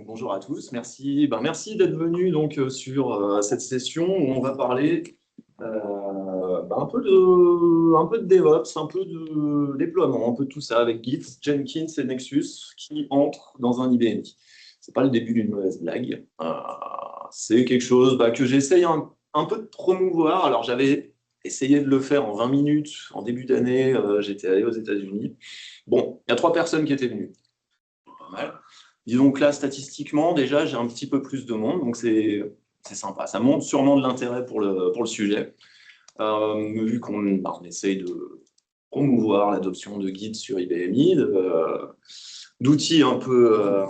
Bonjour à tous, merci, merci d'être venus sur cette session où on va parler un peu de DevOps, un peu de déploiement, un peu de tout ça avec Git, Jenkins et Nexus qui entrent dans un IBMI. C'est pas le début d'une mauvaise blague, c'est quelque chose que j'essaye un peu de promouvoir. Alors j'avais essayé de le faire en 20 minutes en début d'année, j'étais allé aux États-Unis. Bon, il y a 3 personnes qui étaient venues, pas mal. Disons que là, statistiquement, déjà, j'ai un petit peu plus de monde, donc c'est sympa. Ça montre sûrement de l'intérêt pour le sujet, vu qu'on essaye de promouvoir l'adoption de guides sur IBMI, d'outils un peu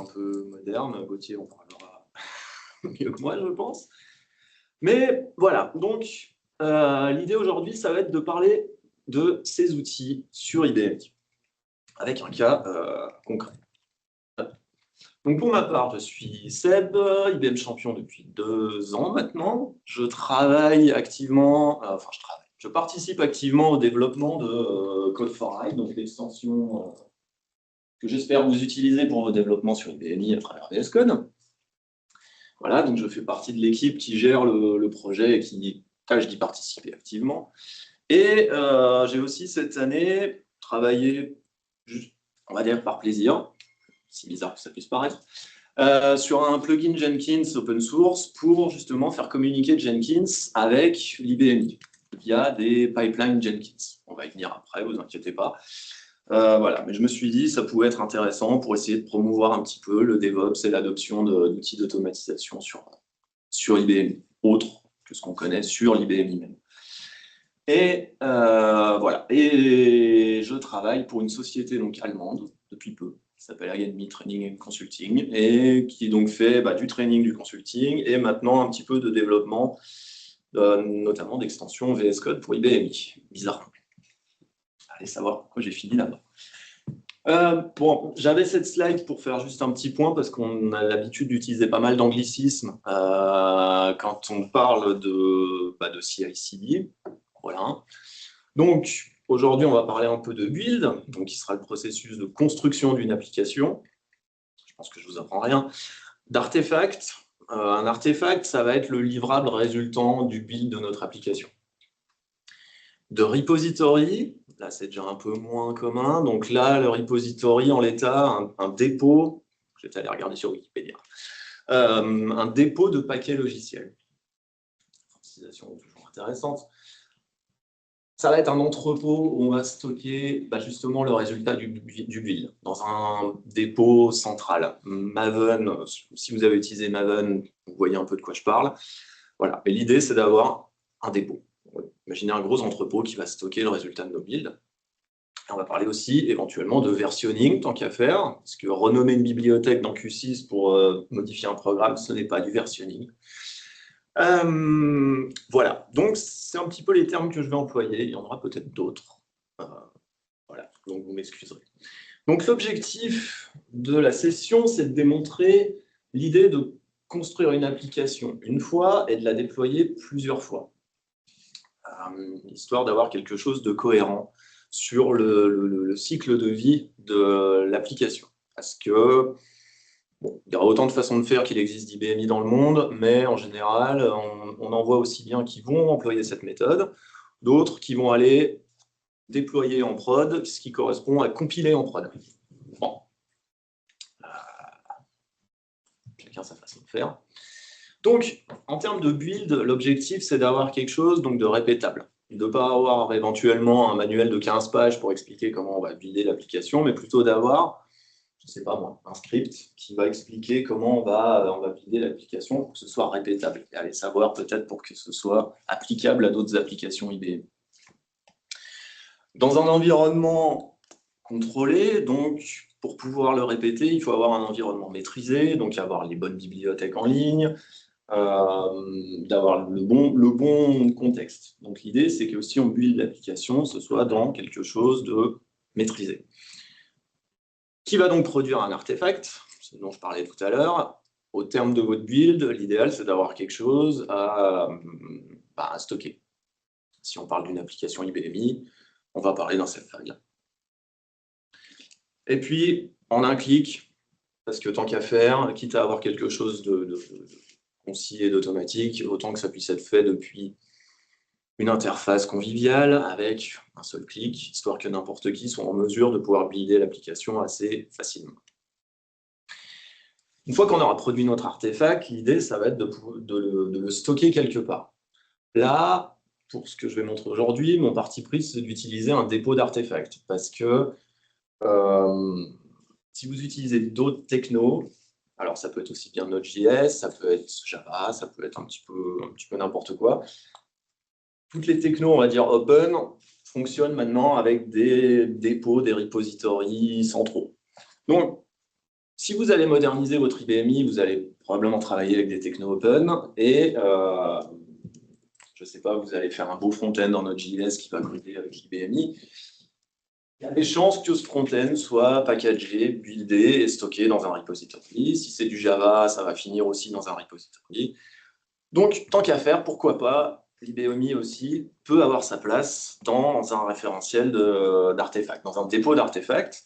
modernes. Gauthier, on parlera mieux que moi, je pense. Mais voilà, donc l'idée aujourd'hui, ça va être de parler de ces outils sur IBMI, avec un cas concret. Donc pour ma part, je suis Seb, IBM champion depuis 2 ans maintenant. Je travaille activement, je participe activement au développement de Code4Ride, donc l'extension que j'espère vous utiliser pour vos développements sur IBMI à travers VS Code. Voilà, donc je fais partie de l'équipe qui gère le projet et qui tâche d'y participer activement. Et j'ai aussi cette année travaillé, juste, on va dire par plaisir, si bizarre que ça puisse paraître, sur un plugin Jenkins open source pour justement faire communiquer Jenkins avec l'IBMI via des pipelines Jenkins. On va y venir après, vous inquiétez pas. Voilà, mais je me suis dit ça pouvait être intéressant pour essayer de promouvoir un petit peu le DevOps et l'adoption d'outils d'automatisation sur IBMI, autre que ce qu'on connaît sur l'IBMI même. Et voilà, et je travaille pour une société donc allemande depuis peu, qui s'appelle Academy Training and Consulting, et qui donc fait du training, du consulting, et maintenant un petit peu de développement, notamment d'extension VS Code pour IBMI. Bizarre. Allez savoir pourquoi j'ai fini là-bas. Bon, j'avais cette slide pour faire juste un petit point, parce qu'on a l'habitude d'utiliser pas mal d'anglicismes quand on parle de CI/CD. Voilà. Donc, aujourd'hui, on va parler un peu de build, donc qui sera le processus de construction d'une application. Je pense que je ne vous apprends rien. D'artefact. Un artefact, ça va être le livrable résultant du build de notre application. De repository, là, c'est déjà un peu moins commun. Donc là, le repository, en l'état, un dépôt, je vais aller regarder sur Wikipédia, un dépôt de paquets logiciels. Francisation toujours intéressante. Ça va être un entrepôt où on va stocker justement le résultat du build dans un dépôt central. Maven, si vous avez utilisé Maven, vous voyez un peu de quoi je parle. Voilà. Et l'idée, c'est d'avoir un dépôt. Imaginez un gros entrepôt qui va stocker le résultat de nos builds. Et on va parler aussi éventuellement de versionning, tant qu'à faire, parce que renommer une bibliothèque dans Q6 pour modifier un programme, ce n'est pas du versionning. Voilà, donc c'est un petit peu les termes que je vais employer, il y en aura peut-être d'autres. Voilà, donc vous m'excuserez. Donc l'objectif de la session, c'est de démontrer l'idée de construire une application une fois et de la déployer plusieurs fois, histoire d'avoir quelque chose de cohérent sur le cycle de vie de l'application. Parce que bon, il y aura autant de façons de faire qu'il existe d'IBMI dans le monde, mais en général, on en voit aussi bien qui vont employer cette méthode, d'autres qui vont aller déployer en prod, ce qui correspond à compiler en prod. Bon. Chacun sa façon de faire. Donc, en termes de build, l'objectif, c'est d'avoir quelque chose de répétable. De ne pas avoir éventuellement un manuel de 15 pages pour expliquer comment on va builder l'application, mais plutôt d'avoir, je ne sais pas moi, un script qui va expliquer comment on va builder l'application pour que ce soit répétable. Et aller savoir peut-être pour que ce soit applicable à d'autres applications IBM. Dans un environnement contrôlé, donc pour pouvoir le répéter, il faut avoir un environnement maîtrisé, donc avoir les bonnes bibliothèques en ligne, d'avoir le bon contexte. Donc l'idée, c'est que si on build l'application, ce soit dans quelque chose de maîtrisé. Qui va donc produire un artefact, ce dont je parlais tout à l'heure. Au terme de votre build, l'idéal, c'est d'avoir quelque chose à stocker. Si on parle d'une application IBMI, on va parler d'un self-file. Et puis, en un clic, parce que tant qu'à faire, quitte à avoir quelque chose de concis et d'automatique, autant que ça puisse être fait depuis une interface conviviale avec un seul clic, histoire que n'importe qui soit en mesure de pouvoir builder l'application assez facilement. Une fois qu'on aura produit notre artefact, l'idée, ça va être de le stocker quelque part. Là, pour ce que je vais montrer aujourd'hui, mon parti pris, c'est d'utiliser un dépôt d'artefacts, parce que si vous utilisez d'autres technos, alors ça peut être aussi bien Node.js, ça peut être Java, ça peut être un petit peu n'importe quoi. Toutes les technos, on va dire open, fonctionnent maintenant avec des dépôts, des repositories centraux. Donc, si vous allez moderniser votre IBMI, vous allez probablement travailler avec des technos open et je ne sais pas, vous allez faire un beau front-end dans Node.js qui va coder avec l'IBMI. Il y a des chances que ce front-end soit packagé, buildé et stocké dans un repository. Si c'est du Java, ça va finir aussi dans un repository. Donc, tant qu'à faire, pourquoi pas, l'IBMI aussi peut avoir sa place dans un référentiel d'artefacts, dans un dépôt d'artefacts.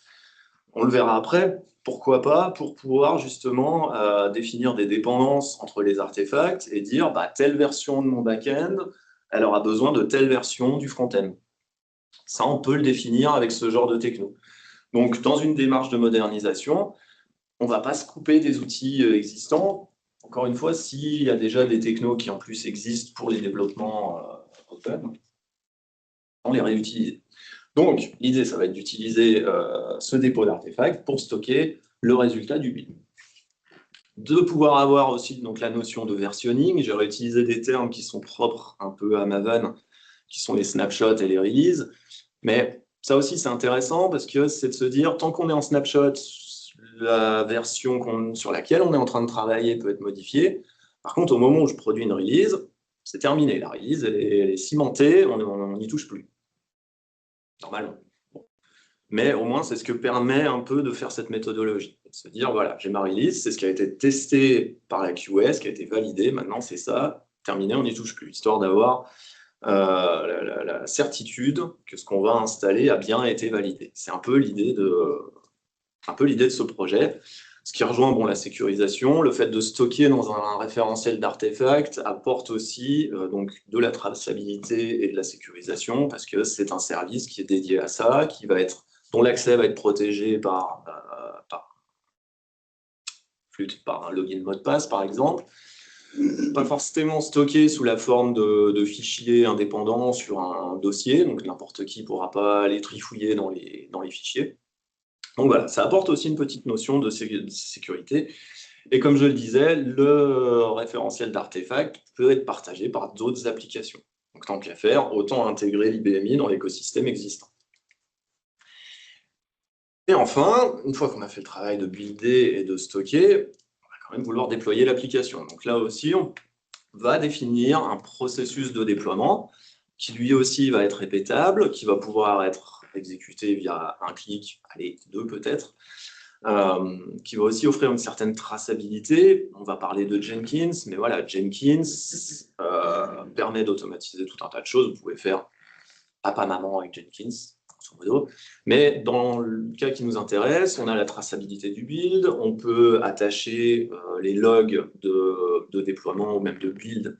On le verra après, pourquoi pas, pour pouvoir justement définir des dépendances entre les artefacts et dire bah, telle version de mon back-end, elle aura besoin de telle version du front-end. Ça, on peut le définir avec ce genre de techno. Donc, dans une démarche de modernisation, on ne va pas se couper des outils existants. Encore une fois, s'il y a déjà des technos qui en plus existent pour les développements open, on les réutilise. Donc, l'idée, ça va être d'utiliser ce dépôt d'artefacts pour stocker le résultat du build. De pouvoir avoir aussi donc, la notion de versionning. J'ai réutilisé des termes qui sont propres un peu à Maven, qui sont les snapshots et les releases. Mais ça aussi, c'est intéressant parce que c'est de se dire, tant qu'on est en snapshot, la version sur laquelle on est en train de travailler peut être modifiée. Par contre, au moment où je produis une release, c'est terminé. La release, elle est cimentée, on n'y touche plus. Normalement. Bon. Mais au moins, c'est ce que permet un peu de faire cette méthodologie. De se dire, voilà, j'ai ma release, c'est ce qui a été testé par la QS, qui a été validé, maintenant c'est ça, terminé, on n'y touche plus. Histoire d'avoir la certitude que ce qu'on va installer a bien été validé. C'est un peu l'idée de ce projet. Ce qui rejoint bon, la sécurisation, le fait de stocker dans un référentiel d'artefacts apporte aussi donc, de la traçabilité et de la sécurisation parce que c'est un service qui est dédié à ça, dont l'accès va être protégé par un login mot de passe, par exemple. Pas forcément stocké sous la forme de fichiers indépendants sur un dossier, donc n'importe qui ne pourra pas aller trifouiller dans les fichiers. Donc voilà, ça apporte aussi une petite notion de sécurité. Et comme je le disais, le référentiel d'artefacts peut être partagé par d'autres applications. Donc tant qu'à faire, autant intégrer l'IBMI dans l'écosystème existant. Et enfin, une fois qu'on a fait le travail de builder et de stocker, on va quand même vouloir déployer l'application. Donc là aussi, on va définir un processus de déploiement qui lui aussi va être répétable, qui va pouvoir être exécuté via un clic, allez, deux peut-être, qui va aussi offrir une certaine traçabilité. On va parler de Jenkins, mais voilà, Jenkins permet d'automatiser tout un tas de choses. Vous pouvez faire papa-maman avec Jenkins, grosso modo. Mais dans le cas qui nous intéresse, on a la traçabilité du build, on peut attacher les logs de déploiement ou même de build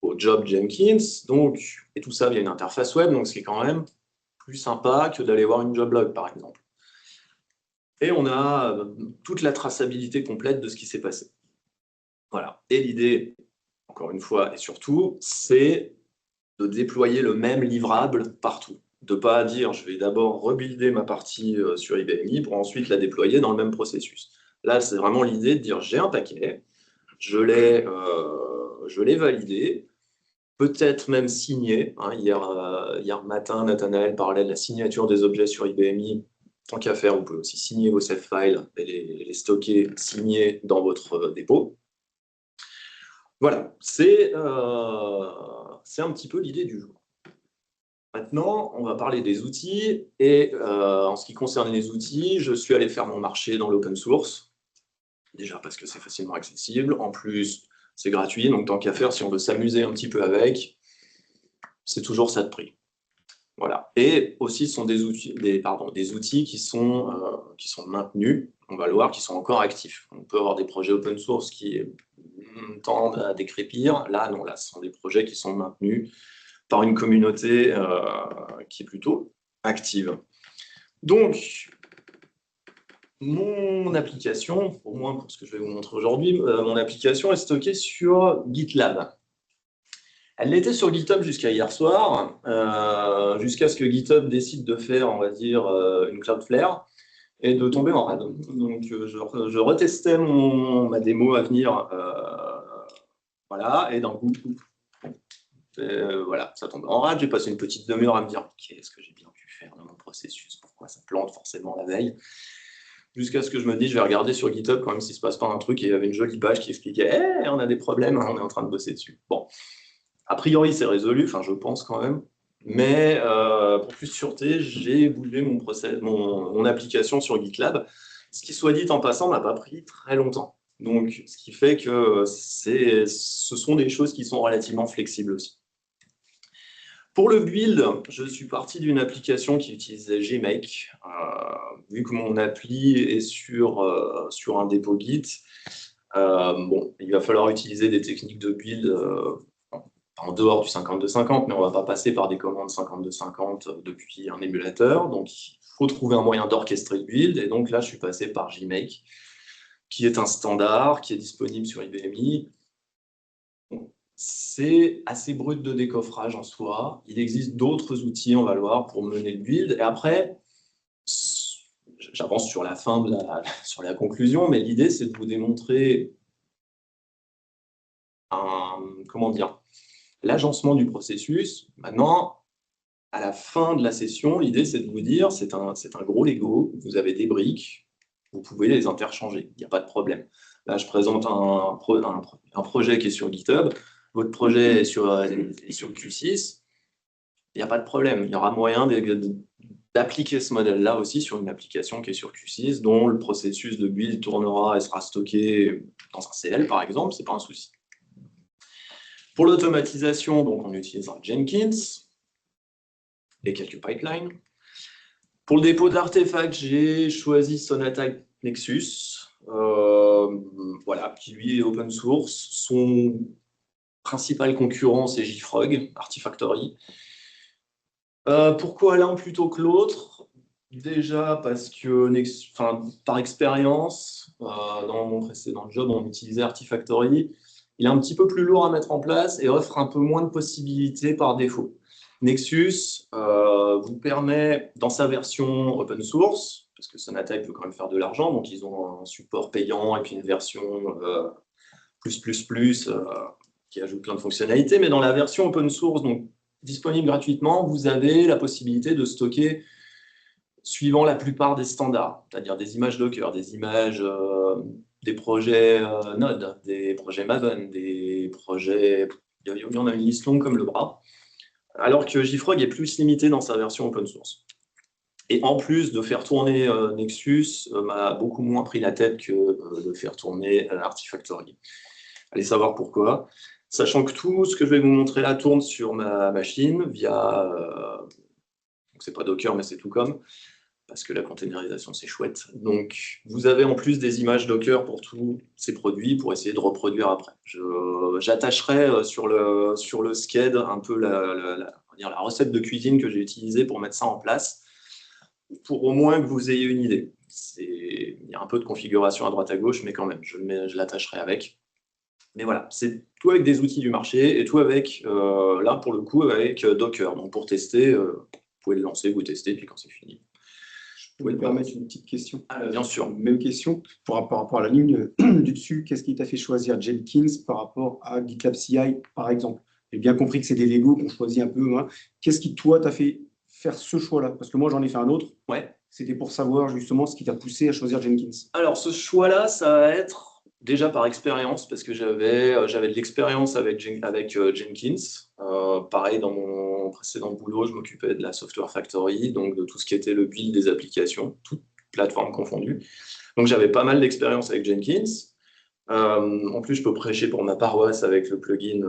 au job Jenkins, donc, et tout ça via une interface web, donc ce qui est quand même plus sympa que d'aller voir une job log, par exemple. Et on a toute la traçabilité complète de ce qui s'est passé. Voilà. Et l'idée, encore une fois, et surtout, c'est de déployer le même livrable partout. De ne pas dire, je vais d'abord rebuilder ma partie sur IBMI pour ensuite la déployer dans le même processus. Là, c'est vraiment l'idée de dire, j'ai un paquet, je l'ai validé, peut-être même signé. Hein, hier matin, Nathanaël parlait de la signature des objets sur IBMI. Tant qu'à faire, vous pouvez aussi signer vos save files et les stocker signés dans votre dépôt. Voilà, c'est un petit peu l'idée du jour. Maintenant, on va parler des outils. Et en ce qui concerne les outils, je suis allé faire mon marché dans l'open source. Déjà parce que c'est facilement accessible. En plus, c'est gratuit. Donc, tant qu'à faire, si on veut s'amuser un petit peu avec, c'est toujours ça de prix. Voilà. Et aussi, ce sont des outils, des outils qui sont maintenus, on va le voir, qui sont encore actifs. On peut avoir des projets open source qui tendent à décrépir. Là, non, là, ce sont des projets qui sont maintenus par une communauté qui est plutôt active. Donc, mon application, au moins pour ce que je vais vous montrer aujourd'hui, mon application est stockée sur GitLab. Elle l'était sur GitHub jusqu'à hier soir, jusqu'à ce que GitHub décide de faire, on va dire, une Cloudflare et de tomber en rade. Donc, je retestais ma démo à venir, voilà, et d'un coup, voilà, ça tombe en rade. J'ai passé une petite demi-heure à me dire qu'est-ce que j'ai bien pu faire dans mon processus, pourquoi ça plante forcément la veille. Jusqu'à ce que je me dise, je vais regarder sur GitHub quand même s'il ne se passe pas un truc, et il y avait une jolie page qui expliquait hey, on a des problèmes, on est en train de bosser dessus. Bon, a priori, c'est résolu, enfin, je pense quand même. Mais pour plus de sûreté, j'ai bougé mon application sur GitLab. Ce qui, soit dit en passant, n'a pas pris très longtemps. Donc, ce qui fait que ce sont des choses qui sont relativement flexibles aussi. Pour le build, je suis parti d'une application qui utilisait Gmake. Vu que mon appli est sur un dépôt Git, bon, il va falloir utiliser des techniques de build en dehors du 5250, mais on ne va pas passer par des commandes 5250 depuis un émulateur. Donc, il faut trouver un moyen d'orchestrer le build. Et donc là, je suis passé par Gmake, qui est un standard, qui est disponible sur IBMI. C'est assez brut de décoffrage en soi. Il existe d'autres outils, on va le voir, pour mener le build. Et après, j'avance sur la fin sur la conclusion, mais l'idée, c'est de vous démontrer comment dire, l'agencement du processus. Maintenant, à la fin de la session, l'idée, c'est de vous dire, c'est un gros Lego, vous avez des briques, vous pouvez les interchanger, il n'y a pas de problème. Là, je présente un projet qui est sur GitHub, votre projet est sur Q6, il n'y a pas de problème. Il y aura moyen d'appliquer ce modèle-là aussi sur une application qui est sur Q6, dont le processus de build tournera et sera stocké dans un CL, par exemple, ce n'est pas un souci. Pour l'automatisation, donc, on utilisera Jenkins et quelques pipelines. Pour le dépôt d'artefacts, j'ai choisi Sonata Nexus, voilà, qui lui est open source. Son principal concurrent, c'est JFrog, Artifactory. Pourquoi l'un plutôt que l'autre? Déjà parce que, par expérience, dans mon précédent job, on utilisait Artifactory. Il est un petit peu plus lourd à mettre en place et offre un peu moins de possibilités par défaut. Nexus vous permet, dans sa version open source, parce que Sonata peut quand même faire de l'argent, donc ils ont un support payant et puis une version qui ajoute plein de fonctionnalités, mais dans la version open source, donc disponible gratuitement, vous avez la possibilité de stocker suivant la plupart des standards, c'est-à-dire des images Docker, des images, des projets Node, des projets Maven, des projets... Il y en a une liste longue comme le bras, alors que JFrog est plus limité dans sa version open source. Et en plus de faire tourner Nexus, m'a beaucoup moins pris la tête que de faire tourner Artifactory. Allez savoir pourquoi. Sachant que tout ce que je vais vous montrer là tourne sur ma machine via... donc c'est pas Docker, mais c'est tout comme, parce que la containerisation, c'est chouette. Donc, vous avez en plus des images Docker pour tous ces produits pour essayer de reproduire après. J'attacherai sur le SCED un peu la recette de cuisine que j'ai utilisée pour mettre ça en place, pour au moins que vous ayez une idée. Il y a un peu de configuration à droite à gauche, mais quand même, je l'attacherai avec. Mais voilà, c'est tout avec des outils du marché et tout avec, là pour le coup, avec Docker. Donc pour tester, vous pouvez le lancer, vous testez, puis quand c'est fini. Je pouvais me permettre une petite question. Bien sûr. Même question par rapport à la ligne du dessus. Qu'est-ce qui t'a fait choisir Jenkins par rapport à GitLab CI, par exemple? J'ai bien compris que c'est des Lego qu'on choisit un peu. Hein. Qu'est-ce qui, toi, t'a fait faire ce choix-là? Parce que moi, j'en ai fait un autre. Ouais. C'était pour savoir justement ce qui t'a poussé à choisir Jenkins. Alors, ce choix-là, ça va être déjà par expérience, parce que j'avais de l'expérience avec Jenkins. Pareil, dans mon précédent boulot, je m'occupais de la Software Factory, donc de tout ce qui était le build des applications, toutes plateformes confondues. Donc, j'avais pas mal d'expérience avec Jenkins. En plus, je peux prêcher pour ma paroisse avec le plugin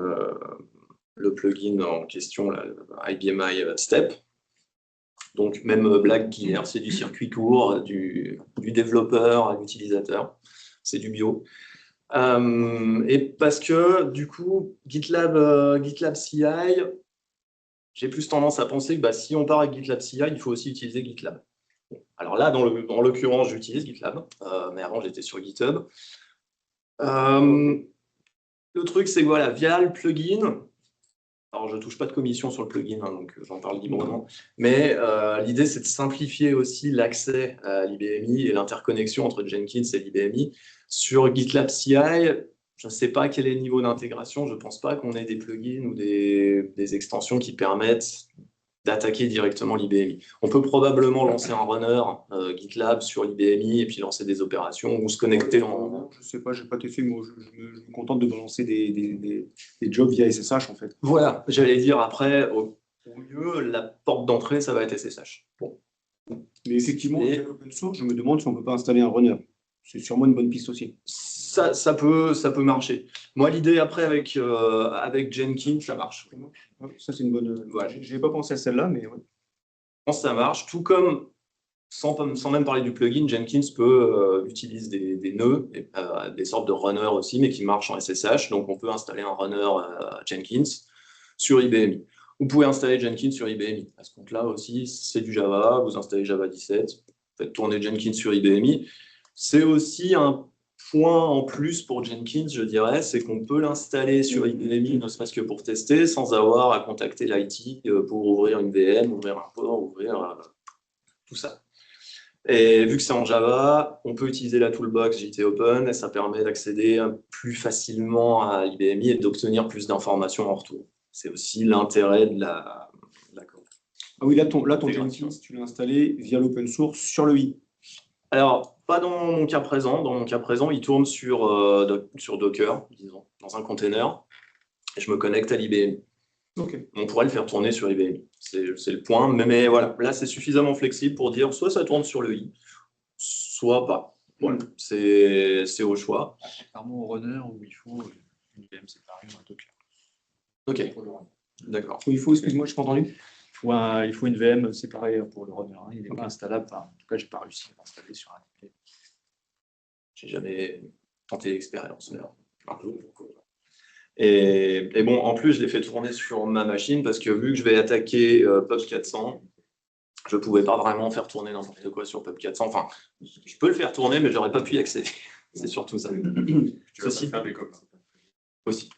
en question, là, IBMI Step. Donc, même blague qu'hier, c'est du circuit court, du développeur à l'utilisateur. C'est du bio. Et parce que, du coup, GitLab CI, j'ai plus tendance à penser que si on part avec GitLab CI, il faut aussi utiliser GitLab. Alors là, dans l'occurrence, j'utilise GitLab, mais avant, j'étais sur GitHub. Le truc, c'est que voilà, via le plugin, alors je ne touche pas de commission sur le plugin, hein, donc j'en parle librement, mais l'idée, c'est de simplifier aussi l'accès à l'IBMI et l'interconnexion entre Jenkins et l'IBMI. Sur GitLab CI, je ne sais pas quel est le niveau d'intégration, je ne pense pas qu'on ait des plugins ou des extensions qui permettent d'attaquer directement l'IBMI. On peut probablement lancer un runner GitLab sur l'IBMI et puis lancer des opérations ou se connecter en... Je ne sais pas, je n'ai pas testé, moi je me contente de balancer des jobs via SSH en fait. Voilà, j'allais dire après, au mieux, la porte d'entrée, ça va être SSH. Bon. Mais effectivement, via l'open source, je me demande si on ne peut pas installer un runner. C'est sûrement une bonne piste aussi. Ça peut marcher. Moi, l'idée après avec Jenkins, ça marche. Ça, c'est une bonne. Voilà. Je n'ai pas pensé à celle-là, mais ouais. Ça marche. Tout comme, sans même parler du plugin, Jenkins peut utiliser des nœuds, des sortes de runners aussi, mais qui marchent en SSH. Donc, on peut installer un runner Jenkins sur IBMI. Vous pouvez installer Jenkins sur IBMI. À ce compte-là aussi, c'est du Java. Vous installez Java 17, faites tourner Jenkins sur IBMI. C'est aussi un point en plus pour Jenkins, je dirais, c'est qu'on peut l'installer sur IBMI, ne serait-ce que pour tester, sans avoir à contacter l'IT pour ouvrir une VM, ouvrir un port, ouvrir tout ça. Et vu que c'est en Java, on peut utiliser la toolbox JT Open et ça permet d'accéder plus facilement à IBMI et d'obtenir plus d'informations en retour. C'est aussi l'intérêt de la Ah oui, là, ton Jenkins, tu l'as installé via l'open source sur le i. Alors, pas dans mon cas présent. Dans mon cas présent, il tourne sur Docker, disons, dans un container, et je me connecte à l'IBM. Okay. On pourrait le faire tourner sur IBM. C'est le point. Mais voilà, là, c'est suffisamment flexible pour dire soit ça tourne sur le i, soit pas. Voilà. C'est au choix. Clairement, au runner où il faut une VM séparée ou un Docker. Ok, d'accord. Il faut, excuse-moi, je n'ai pas entendu. Il faut une VM séparée pour le runner. Il n'est pas installable. En tout cas, je n'ai pas réussi à l'installer sur un IP. J'ai jamais tenté l'expérience, mais un jour. Et bon, en plus, je l'ai fait tourner sur ma machine parce que vu que je vais attaquer Pub 400, je ne pouvais pas vraiment faire tourner n'importe quoi sur Pub 400. Enfin, je peux le faire tourner, mais je n'aurais pas pu y accéder. C'est surtout ça. Tu vas faire des copains. Aussi.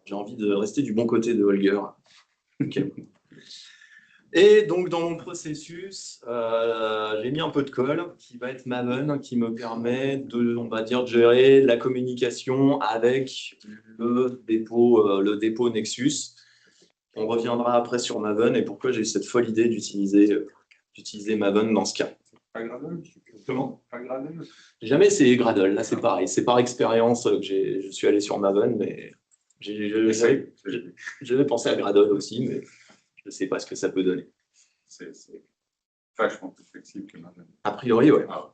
J'ai envie de rester du bon côté de Holger. Okay. Et donc, dans mon processus, j'ai mis un peu de code qui va être Maven, qui me permet de, on va dire, de gérer la communication avec le dépôt Nexus. On reviendra après sur Maven et pourquoi j'ai eu cette folle idée d'utiliser Maven dans ce cas. Pas Gradle? Comment? Pas Gradle? J'ai jamais essayé Gradle, là c'est pareil. C'est par expérience que je suis allé sur Maven, mais j'avais pensé à Gradle aussi, mais je ne sais pas ce que ça peut donner. C'est vachement plus flexible que Maven. A priori, ouais. Ah,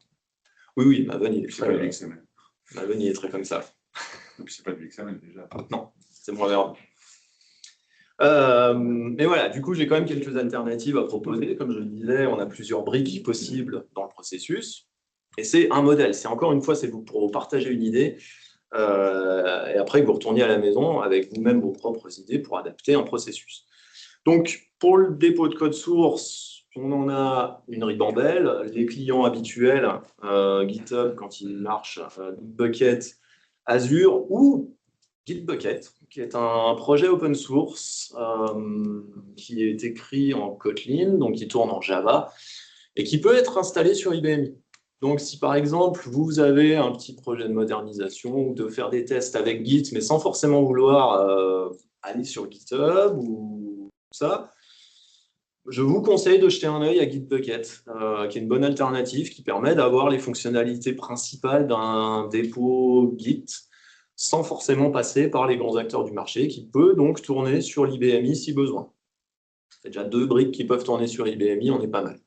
Oui, Maven, il est c'est pas du XML. Maven, il est très comme ça. Et puis c'est pas du XML déjà. Non, c'est moins verbe. Mais voilà, du coup, j'ai quand même quelques alternatives à proposer. Comme je le disais, on a plusieurs briques possibles dans le processus. Et c'est un modèle. C'est encore une fois, c'est pour vous partager une idée. Et après, que vous retourniez à la maison avec vous-même vos propres idées pour adapter un processus. Donc, pour le dépôt de code source, on en a une ribambelle. Les clients habituels, GitHub, quand il marche, Bitbucket, Azure ou Gitbucket, qui est un projet open source qui est écrit en Kotlin, donc qui tourne en Java, et qui peut être installé sur IBMI. Donc, si par exemple, vous avez un petit projet de modernisation ou de faire des tests avec Git, mais sans forcément vouloir aller sur GitHub ou ça, je vous conseille de jeter un œil à Gitbucket, qui est une bonne alternative qui permet d'avoir les fonctionnalités principales d'un dépôt Git sans forcément passer par les grands acteurs du marché, qui peut donc tourner sur l'IBMI si besoin. C'est déjà 2 briques qui peuvent tourner sur l'IBMI, on est pas mal.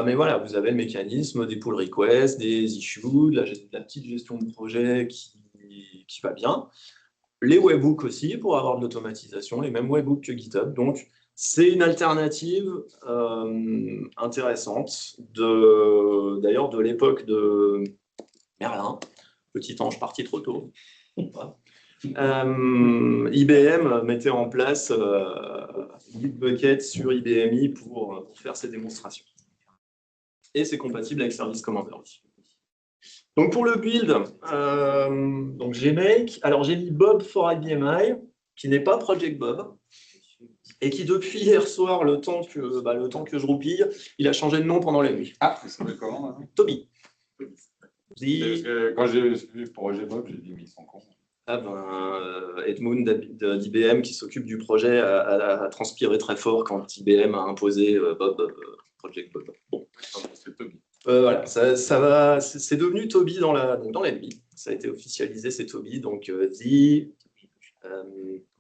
Mais voilà, vous avez le mécanisme des pull requests, des issues, de la petite gestion de projet qui va bien. Les webhooks aussi, pour avoir de l'automatisation, les mêmes webhooks que GitHub. Donc, C'est une alternative intéressante, d'ailleurs de l'époque de Merlin, petit ange parti trop tôt. IBM mettait en place Bitbucket sur IBMI pour faire ses démonstrations. Et c'est compatible avec Service Commander aussi. Donc pour le build, donc j'ai Make. Alors j'ai mis Bob for IBMI, qui n'est pas Project Bob, et qui depuis hier soir, le temps que je roupille, il a changé de nom pendant la nuit. Ah, ça s'appelle comment là? Toby. Parce que quand j'ai vu Projet Bob, j'ai dit, mais ils sont cons. Edmund d'IBM qui s'occupe du projet a transpiré très fort quand IBM a imposé Project Bob. Bon. C'est Toby. Voilà, ça va, c'est devenu Toby dans la nuit. Ça a été officialisé, c'est Toby. Donc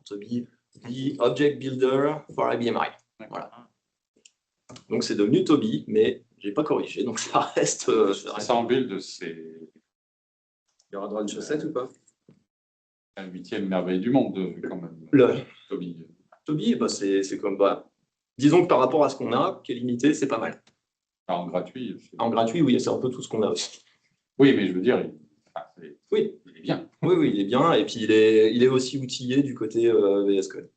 Toby, The Object Builder for IBMI. Voilà. Donc c'est devenu Toby, mais j'ai pas corrigé, donc ça reste. Ça en build, c'est. Il y aura droit à une chaussette ou pas? La 8e merveille du monde, quand même. Toby. Toby, c'est comme. Disons que par rapport à ce qu'on a, qui est limité, c'est pas mal. En gratuit. En gratuit, oui, c'est un peu tout ce qu'on a aussi. Oui, mais je veux dire, oui. Il est bien. Oui, il est bien, et puis il est aussi outillé du côté VS Code.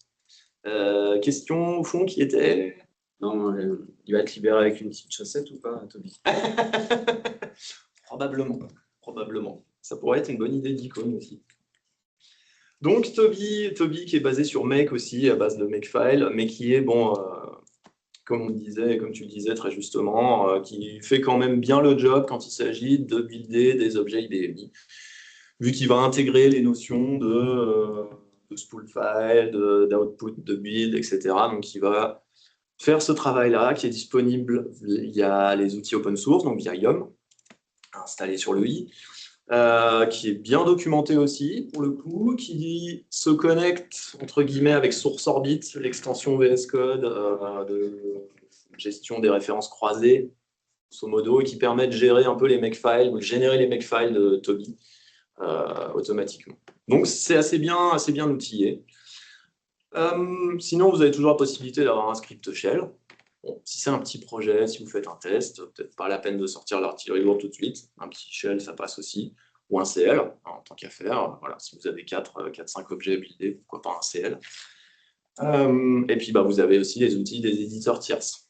Question au fond qui était. Non, il va être libéré avec une petite chaussette ou pas, Toby? Probablement. Ça pourrait être une bonne idée d'icône aussi. Donc Toby qui est basé sur Make aussi, à base de Makefile, mais qui est, comme tu le disais très justement, qui fait quand même bien le job quand il s'agit de builder des objets IBMI, vu qu'il va intégrer les notions de spool file, d'output, de build, etc. Donc il va faire ce travail-là qui est disponible via les outils open source, donc via Yum, installé sur le i, qui est bien documenté aussi, pour le coup, qui se connecte, entre guillemets, avec SourceOrbit, l'extension VS Code de gestion des références croisées, grosso modo, et qui permet de gérer un peu les makefiles, de générer les makefiles de Toby automatiquement. Donc, c'est assez bien outillé. Sinon, vous avez toujours la possibilité d'avoir un script shell. Bon, si c'est un petit projet, si vous faites un test, peut-être pas la peine de sortir l'artillerie lourde tout de suite. Un petit shell, ça passe aussi. Ou un CL, en tant qu'à faire. Voilà, si vous avez 4-5 objets à builder, pourquoi pas un CL. Et puis, vous avez aussi les outils des éditeurs tierces.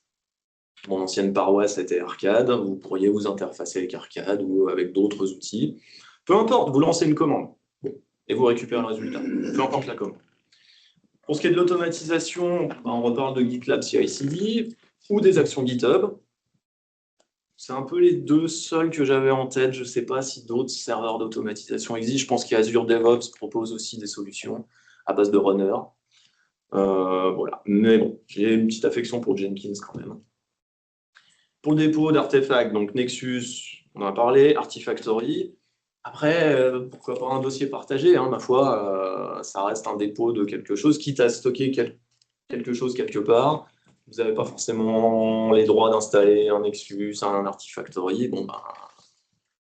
Mon ancienne paroisse était Arcade. Vous pourriez vous interfacer avec Arcade ou avec d'autres outils. Peu importe, vous lancez une commande et vous récupérez le résultat. Peu importe la commande. Pour ce qui est de l'automatisation, on reparle de GitLab CI/CD ou des actions GitHub. C'est un peu les deux seuls que j'avais en tête. Je ne sais pas si d'autres serveurs d'automatisation existent. Je pense qu'Azure DevOps propose aussi des solutions à base de runner. Voilà. Mais bon, j'ai une petite affection pour Jenkins quand même. Pour le dépôt d'artefacts, donc Nexus, on en a parlé, Artifactory. Après, pourquoi pas un dossier partagé, ma foi, ça reste un dépôt de quelque chose, quitte à stocker quelque chose quelque part. Vous n'avez pas forcément les droits d'installer un Nexus, un Artifactory.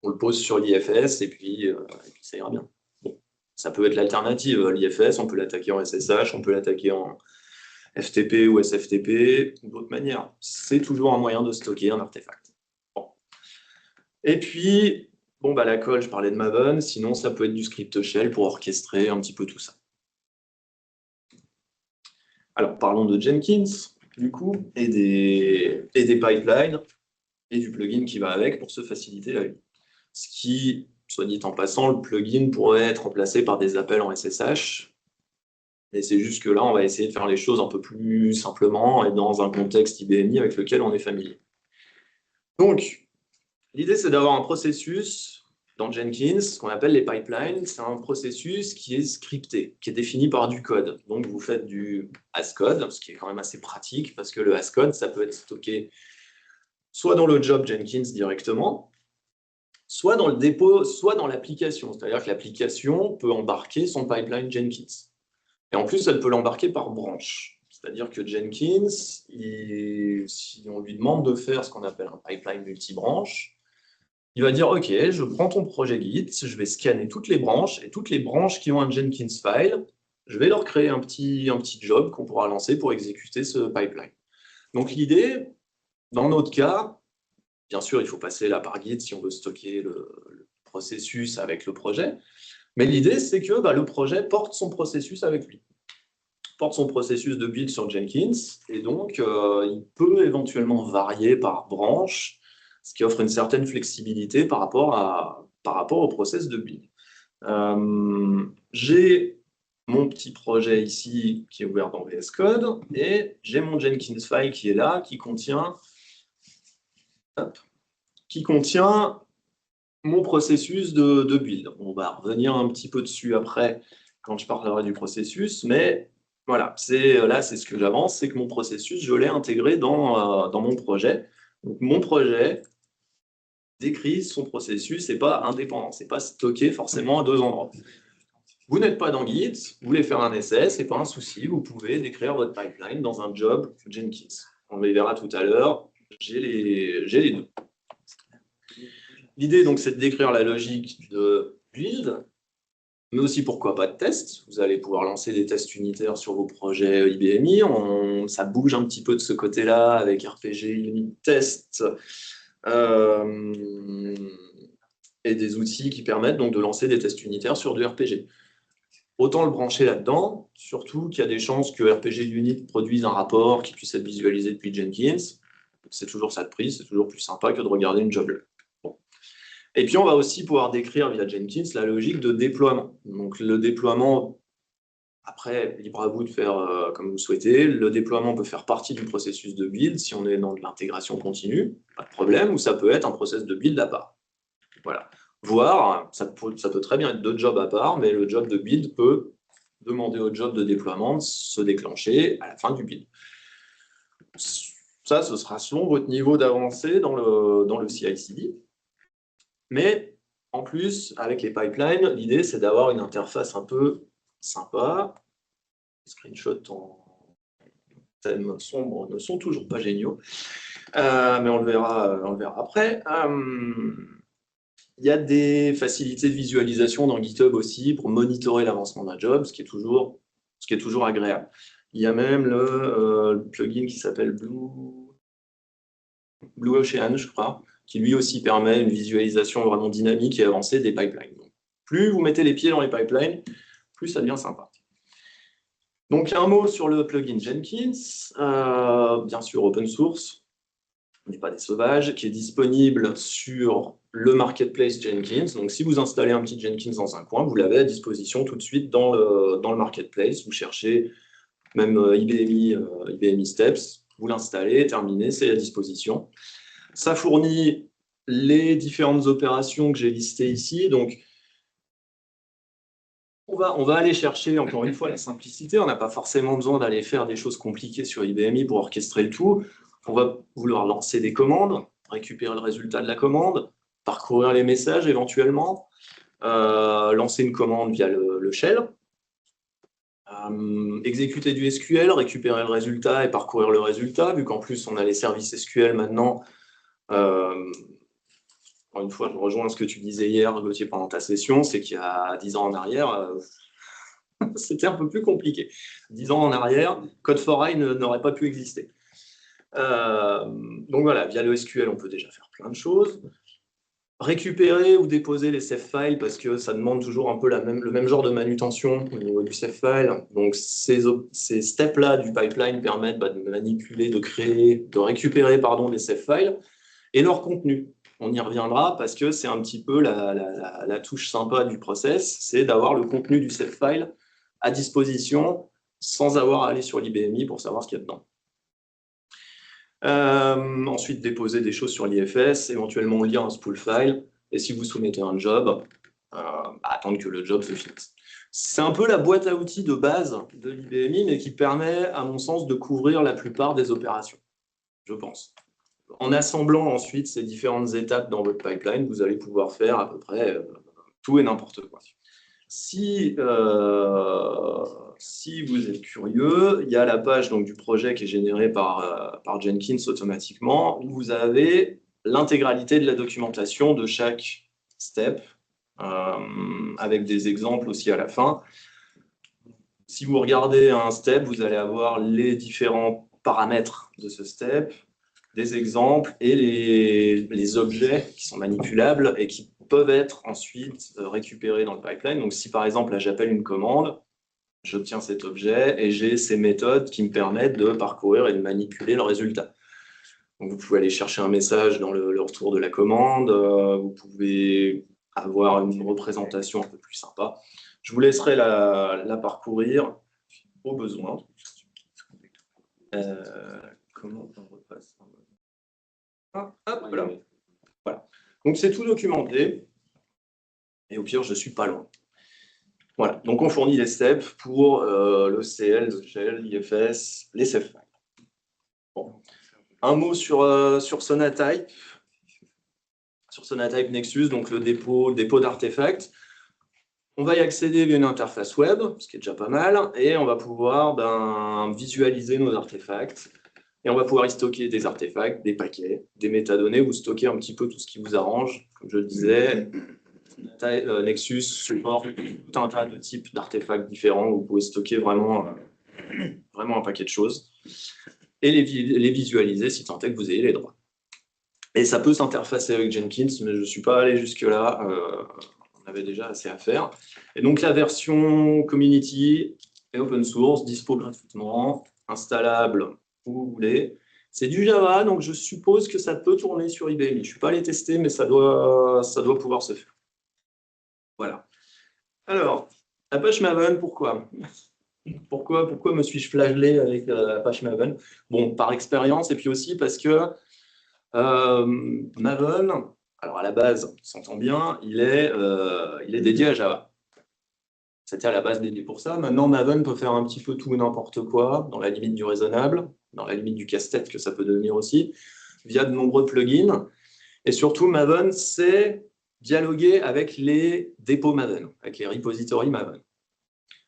On le pose sur l'IFS et puis ça ira bien. Bon, ça peut être l'alternative. L'IFS, on peut l'attaquer en SSH, on peut l'attaquer en FTP ou SFTP, ou d'autres manières. C'est toujours un moyen de stocker un artefact. Bon. Et puis, la colle, je parlais de Maven, sinon ça peut être du script shell pour orchestrer un petit peu tout ça. Alors, parlons de Jenkins, du coup, et des pipelines, et du plugin qui va avec pour se faciliter la vie. Ce qui, soit dit en passant, le plugin pourrait être remplacé par des appels en SSH, mais c'est juste que là, on va essayer de faire les choses un peu plus simplement et dans un contexte IBMI avec lequel on est familier. Donc, l'idée, c'est d'avoir un processus dans Jenkins, ce qu'on appelle les pipelines. C'est un processus qui est scripté, qui est défini par du code. Donc, vous faites du Hascode, ce qui est quand même assez pratique, parce que le Hascode, ça peut être stocké soit dans le job Jenkins directement, soit dans le dépôt, soit dans l'application. C'est-à-dire que l'application peut embarquer son pipeline Jenkins. Et en plus, elle peut l'embarquer par branche. C'est-à-dire que Jenkins, si on lui demande de faire ce qu'on appelle un pipeline multibranche, il va dire « Ok, je prends ton projet Git, je vais scanner toutes les branches, et toutes les branches qui ont un Jenkins file, je vais leur créer un petit job qu'on pourra lancer pour exécuter ce pipeline. Donc l'idée, dans notre cas, bien sûr, il faut passer là par Git si on veut stocker le processus avec le projet, mais l'idée, c'est que le projet porte son processus avec lui, porte son processus de build sur Jenkins, et donc il peut éventuellement varier par branche, ce qui offre une certaine flexibilité par rapport au process de build. J'ai mon petit projet ici qui est ouvert dans VS Code, et j'ai mon Jenkins file qui est là, qui contient mon processus de build. On va revenir un petit peu dessus après quand je parlerai du processus, mais voilà, là c'est ce que j'avance, c'est que mon processus, je l'ai intégré dans mon projet. Donc mon projet décrit son processus, c'est pas indépendant, c'est pas stocké forcément à deux endroits. Vous n'êtes pas dans Git, vous voulez faire un essai, c'est pas un souci, vous pouvez décrire votre pipeline dans un job Jenkins. On les verra tout à l'heure, j'ai les deux. L'idée, donc, c'est de décrire la logique de build, mais aussi, pourquoi pas, de test. Vous allez pouvoir lancer des tests unitaires sur vos projets IBMI. Ça bouge un petit peu de ce côté-là avec RPG Unit Test et des outils qui permettent donc de lancer des tests unitaires sur du RPG. Autant le brancher là-dedans, surtout qu'il y a des chances que RPG Unit produise un rapport qui puisse être visualisé depuis Jenkins. C'est toujours ça de prise, c'est toujours plus sympa que de regarder une job log. Et puis, on va aussi pouvoir décrire via Jenkins la logique de déploiement. Donc, le déploiement, après, libre à vous de faire comme vous souhaitez. Le déploiement peut faire partie du processus de build si on est dans de l'intégration continue, pas de problème, ou ça peut être un process de build à part. Voilà. Voire, ça peut très bien être deux jobs à part, mais le job de build peut demander au job de déploiement de se déclencher à la fin du build. Ça, ce sera selon votre niveau d'avancée dans le CI/CD. Mais en plus, avec les pipelines, l'idée, c'est d'avoir une interface un peu sympa. Les screenshots en thème sombre ne sont toujours pas géniaux, mais on le verra après. Il y a des facilités de visualisation dans GitHub aussi pour monitorer l'avancement d'un job, ce qui est toujours agréable. Il y a même le plugin qui s'appelle Blue Ocean, je crois, qui lui aussi permet une visualisation vraiment dynamique et avancée des pipelines. Donc, plus vous mettez les pieds dans les pipelines, plus ça devient sympa. Donc, un mot sur le plugin Jenkins, bien sûr open source, on n'est pas des sauvages, qui est disponible sur le marketplace Jenkins. Donc, si vous installez un petit Jenkins dans un coin, vous l'avez à disposition tout de suite dans le marketplace. Vous cherchez même IBMI Steps, vous l'installez, terminé, c'est à disposition. Ça fournit les différentes opérations que j'ai listées ici. Donc, on va aller chercher, encore une fois, la simplicité. On n'a pas forcément besoin d'aller faire des choses compliquées sur IBMI pour orchestrer le tout. On va vouloir lancer des commandes, récupérer le résultat de la commande, parcourir les messages éventuellement, lancer une commande via le shell, exécuter du SQL, récupérer le résultat et parcourir le résultat, vu qu'en plus on a les services SQL maintenant. Encore une fois, je rejoins ce que tu disais hier, Gauthier, pendant ta session, c'est qu'il y a 10 ans en arrière, c'était un peu plus compliqué. 10 ans en arrière, Code4i n'aurait pas pu exister. Donc voilà, via le SQL, on peut déjà faire plein de choses. Récupérer ou déposer les save files, parce que ça demande toujours un peu le même genre de manutention au niveau du save file. Donc ces steps-là du pipeline permettent de manipuler, de créer, de récupérer les save files et leur contenu. On y reviendra parce que c'est un petit peu la touche sympa du process, c'est d'avoir le contenu du save file à disposition sans avoir à aller sur l'IBMI pour savoir ce qu'il y a dedans. Ensuite, déposer des choses sur l'IFS, éventuellement lire un spool file, et si vous soumettez un job, attendre que le job se finisse. C'est un peu la boîte à outils de base de l'IBMI, mais qui permet, à mon sens, de couvrir la plupart des opérations, je pense. En assemblant ensuite ces différentes étapes dans votre pipeline, vous allez pouvoir faire à peu près tout et n'importe quoi. Si vous êtes curieux, il y a la page donc, du projet qui est générée par Jenkins automatiquement, où vous avez l'intégralité de la documentation de chaque step, avec des exemples aussi à la fin. Si vous regardez un step, vous allez avoir les différents paramètres de ce step, des exemples et les objets qui sont manipulables et qui peuvent être ensuite récupérés dans le pipeline. Donc, si par exemple, là, j'appelle une commande, j'obtiens cet objet et j'ai ces méthodes qui me permettent de parcourir et de manipuler le résultat. Donc, vous pouvez aller chercher un message dans le retour de la commande, vous pouvez avoir une représentation un peu plus sympa. Je vous laisserai la parcourir au besoin. Comment on repasse? Hop, voilà. Voilà. Donc, c'est tout documenté. Et au pire, je ne suis pas loin. Voilà. Donc, on fournit les steps pour le CL, le shell, l'IFS, les CFI. Bon. Un mot sur Sonatype. Sur Sonatype Nexus, donc le dépôt d'artefacts. On va y accéder via une interface web, ce qui est déjà pas mal, et on va pouvoir visualiser nos artefacts. Et on va pouvoir y stocker des artefacts, des paquets, des métadonnées, ou stocker un petit peu tout ce qui vous arrange. Comme je le disais, Nexus supporte tout un tas de types d'artefacts différents où vous pouvez stocker vraiment un paquet de choses et les visualiser si tant est que vous ayez les droits. Et ça peut s'interfacer avec Jenkins, mais je ne suis pas allé jusque-là. On avait déjà assez à faire. Et donc, la version community et open source, dispo gratuitement, installable où vous voulez. C'est du Java, donc je suppose que ça peut tourner sur IBM. Je ne suis pas allé tester, mais ça doit pouvoir se faire. Voilà. Alors, Apache Maven, pourquoi me suis-je flagellé avec Apache Maven? Bon, par expérience, et puis aussi parce que Maven, alors à la base, on s'entend bien, il est dédié à Java. C'était à la base dédié pour ça. Maintenant, Maven peut faire un petit peu tout et n'importe quoi, dans la limite du raisonnable, dans la limite du casse-tête que ça peut devenir aussi, via de nombreux plugins. Et surtout, Maven, c'est dialoguer avec les dépôts Maven, avec les repositories Maven.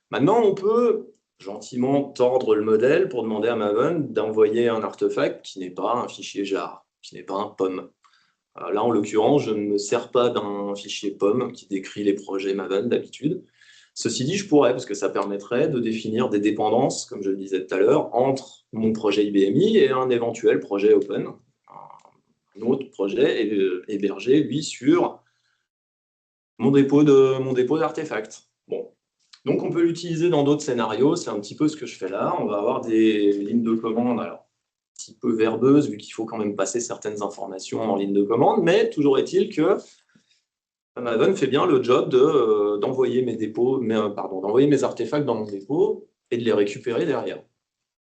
Maintenant, on peut gentiment tordre le modèle pour demander à Maven d'envoyer un artefact qui n'est pas un fichier jar, qui n'est pas un POM. Là, en l'occurrence, je ne me sers pas d'un fichier POM qui décrit les projets Maven d'habitude. Ceci dit, je pourrais, parce que ça permettrait de définir des dépendances, comme je le disais tout à l'heure, entre mon projet IBMI et un éventuel projet Open, un autre projet hébergé, lui, sur mon dépôt d'artefacts. Bon. Donc, on peut l'utiliser dans d'autres scénarios. C'est un petit peu ce que je fais là. On va avoir des lignes de commande, alors, un petit peu verbeuses, vu qu'il faut quand même passer certaines informations en ligne de commande, mais toujours est-il que Maven fait bien le job d'envoyer d'envoyer mes artefacts dans mon dépôt et de les récupérer derrière.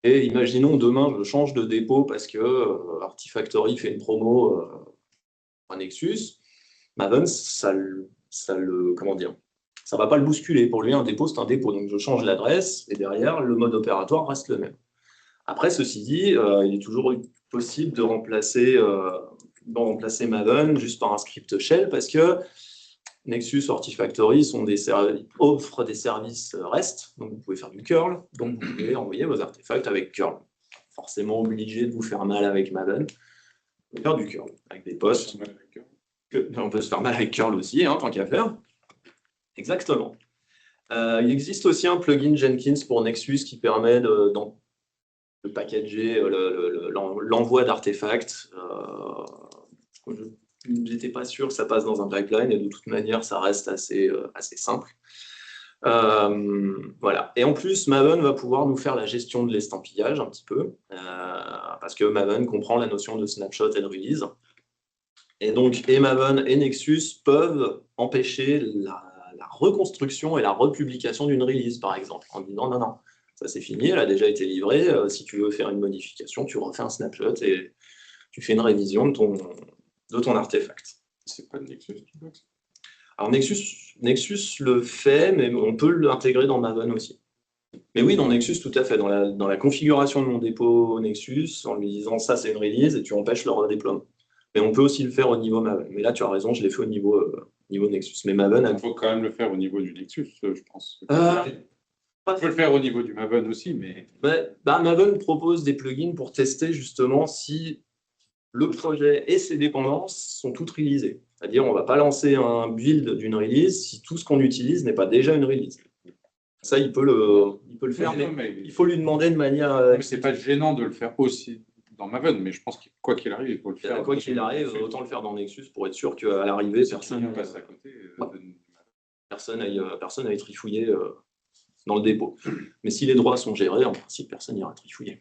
Et imaginons demain, je change de dépôt parce que Artifactory fait une promo à Nexus. Maven, ça va pas le bousculer. Pour lui, un dépôt, c'est un dépôt. Donc, je change l'adresse et derrière, le mode opératoire reste le même. Après, ceci dit, il est toujours possible de remplacer Maven juste par un script shell parce que Nexus, Artifactory offrent des services REST, donc vous pouvez faire du curl, donc vous pouvez envoyer vos artefacts avec curl. Forcément obligé de vous faire mal avec Maven, vous pouvez faire du curl avec des posts. On peut se faire mal avec curl aussi, tant qu'à faire. Exactement. Il existe aussi un plugin Jenkins pour Nexus qui permet de packager l'envoi d'artefacts. Je n'étais pas sûr que ça passe dans un pipeline et de toute manière, ça reste assez simple. Voilà. Et en plus, Maven va pouvoir nous faire la gestion de l'estampillage un petit peu parce que Maven comprend la notion de snapshot et de release. Et donc, et Maven et Nexus peuvent empêcher la reconstruction et la republication d'une release, par exemple, en disant non, ça c'est fini, elle a déjà été livrée, si tu veux faire une modification, tu refais un snapshot et tu fais une révision de ton artefact. C'est pas de Nexus qui bloque ça. Alors Nexus le fait, mais on peut l'intégrer dans Maven aussi. Mais oui, dans Nexus, tout à fait. Dans la configuration de mon dépôt Nexus, en lui disant ça c'est une release et tu empêches le redéploiement. Mais on peut aussi le faire au niveau Maven. Mais là, tu as raison, je l'ai fait au niveau Nexus. Mais Maven... Il faut quand même le faire au niveau du Nexus, je pense. On peut le faire au niveau du Maven aussi, mais... Maven propose des plugins pour tester justement si le projet et ses dépendances sont toutes releasées. C'est-à-dire, on ne va pas lancer un build d'une release si tout ce qu'on utilise n'est pas déjà une release. Ça, il peut le faire, mais il faut lui demander de manière... Mais c'est pas gênant de le faire aussi dans Maven, mais je pense que quoi qu'il arrive, il faut le faire. Quoi qu'il arrive, autant le faire dans Nexus pour être sûr qu'à l'arrivée, personne passe à côté. Personne n'aille trifouiller dans le dépôt. Mais si les droits sont gérés, en principe, personne n'ira trifouiller.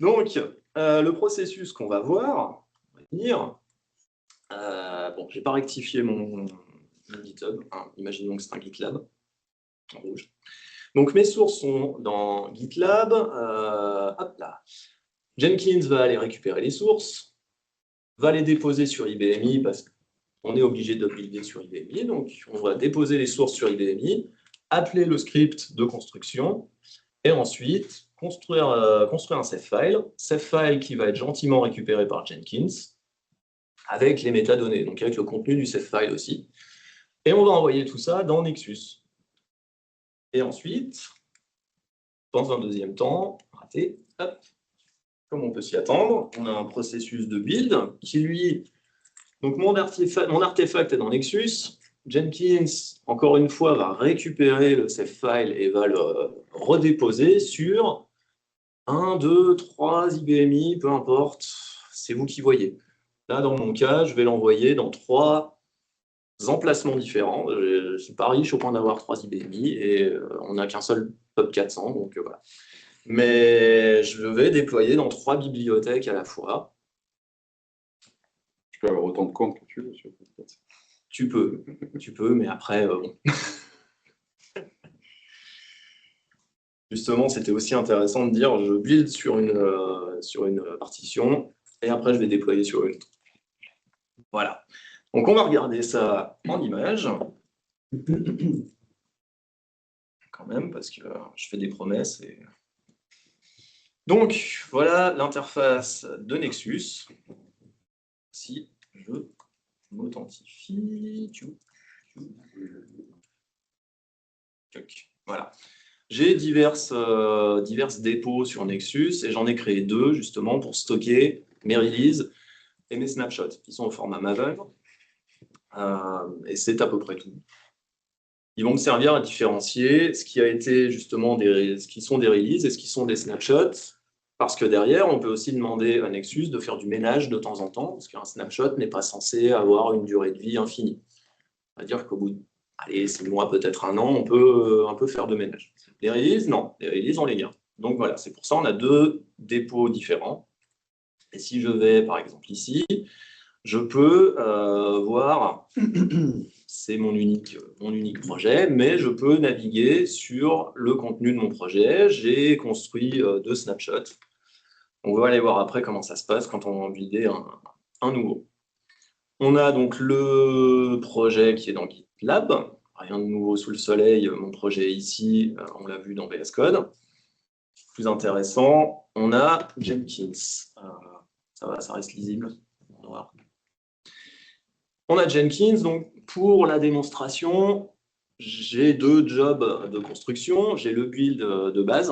Donc, le processus qu'on va voir, on va dire, bon, je n'ai pas rectifié mon GitHub, hein, imaginons que c'est un GitLab, en rouge. Donc, mes sources sont dans GitLab. Hop là. Jenkins va aller récupérer les sources, va les déposer sur IBMI parce qu'on est obligé de builder sur IBMI. Donc, on va déposer les sources sur IBMI, appeler le script de construction et ensuite construire un safe file qui va être gentiment récupéré par Jenkins avec les métadonnées, donc avec le contenu du safe file aussi. Et on va envoyer tout ça dans Nexus. Et ensuite, dans un deuxième temps, raté, hop, comme on peut s'y attendre, on a un processus de build qui, lui, donc mon artefact est dans Nexus, Jenkins, encore une fois, va récupérer le safe file et va le redéposer sur 1, 2, 3 IBMI, peu importe, c'est vous qui voyez. Là, dans mon cas, je vais l'envoyer dans 3 emplacements différents. Je ne suis pas riche au point d'avoir 3 IBMI et on n'a qu'un seul PUB 400, donc voilà. Mais je vais déployer dans 3 bibliothèques à la fois. Tu peux avoir autant de comptes que tu veux sur PUB 400. Tu peux, mais après, bon. Justement, c'était aussi intéressant de dire, je build sur une partition, et après, je vais déployer sur une autre. Voilà. Donc, on va regarder ça en image. Quand même, parce que je fais des promesses. Donc, voilà l'interface de Nexus. Si je m'authentifie. Voilà. J'ai diverses dépôts sur Nexus et j'en ai créé 2 justement pour stocker mes releases et mes snapshots qui sont au format Maven. Et c'est à peu près tout. Ils vont me servir à différencier ce qui a été justement ce qui sont des releases et ce qui sont des snapshots. Parce que derrière, on peut aussi demander à Nexus de faire du ménage de temps en temps, parce qu'un snapshot n'est pas censé avoir une durée de vie infinie. C'est-à-dire qu'au bout de 6 mois, peut-être 1 an, on peut un peu faire de ménage. Les releases, non. Les releases, on les garde. Donc voilà, c'est pour ça qu'on a 2 dépôts différents. Et si je vais, par exemple, ici, je peux voir, c'est mon unique projet, mais je peux naviguer sur le contenu de mon projet. J'ai construit 2 snapshots. On va aller voir après comment ça se passe quand on va builder un nouveau. On a donc le projet qui est dans GitLab. Rien de nouveau sous le soleil. Mon projet est ici, on l'a vu dans VS Code. Plus intéressant, on a Jenkins. Ça va, ça reste lisible. On a Jenkins, donc pour la démonstration, j'ai 2 jobs de construction. J'ai le build de base.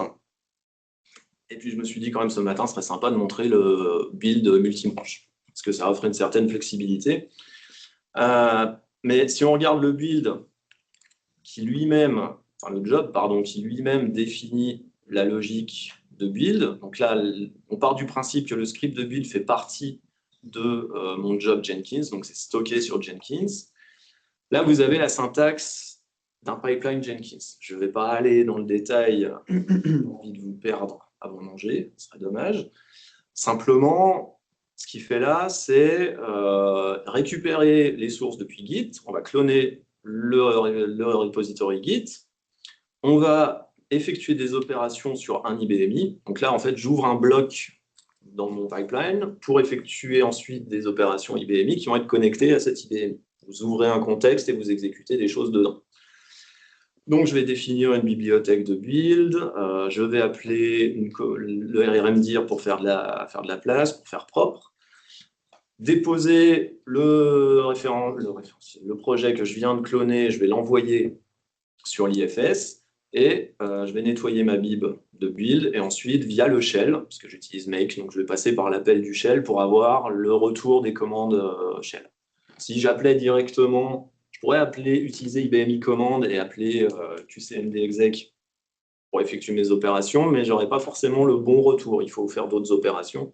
Et puis je me suis dit quand même ce matin, ce serait sympa de montrer le build multibranche, parce que ça offre une certaine flexibilité. Mais si on regarde le build qui lui-même, enfin le job, pardon, qui lui-même définit la logique de build, donc là, on part du principe que le script de build fait partie de mon job Jenkins, donc c'est stocké sur Jenkins. Là, vous avez la syntaxe d'un pipeline Jenkins. Je ne vais pas aller dans le détail, j'ai envie de vous perdre avant de manger, ce serait dommage. Simplement, ce qu'il fait là, c'est récupérer les sources depuis Git. On va cloner le repository Git. On va effectuer des opérations sur un IBMI. Donc là, en fait, j'ouvre un bloc dans mon pipeline pour effectuer ensuite des opérations IBMI qui vont être connectées à cet IBMI. Vous ouvrez un contexte et vous exécutez des choses dedans. Donc, je vais définir une bibliothèque de build. Je vais appeler le RRMDIR pour faire de la place, pour faire propre. Déposer le projet que je viens de cloner, je vais l'envoyer sur l'IFS et je vais nettoyer ma bib de build et ensuite, via le shell, parce que j'utilise make, donc je vais passer par l'appel du shell pour avoir le retour des commandes shell. Si j'appelais directement, je pourrais utiliser IBMI command et appeler QCMD exec pour effectuer mes opérations, mais je n'aurai pas forcément le bon retour. Il faut faire d'autres opérations.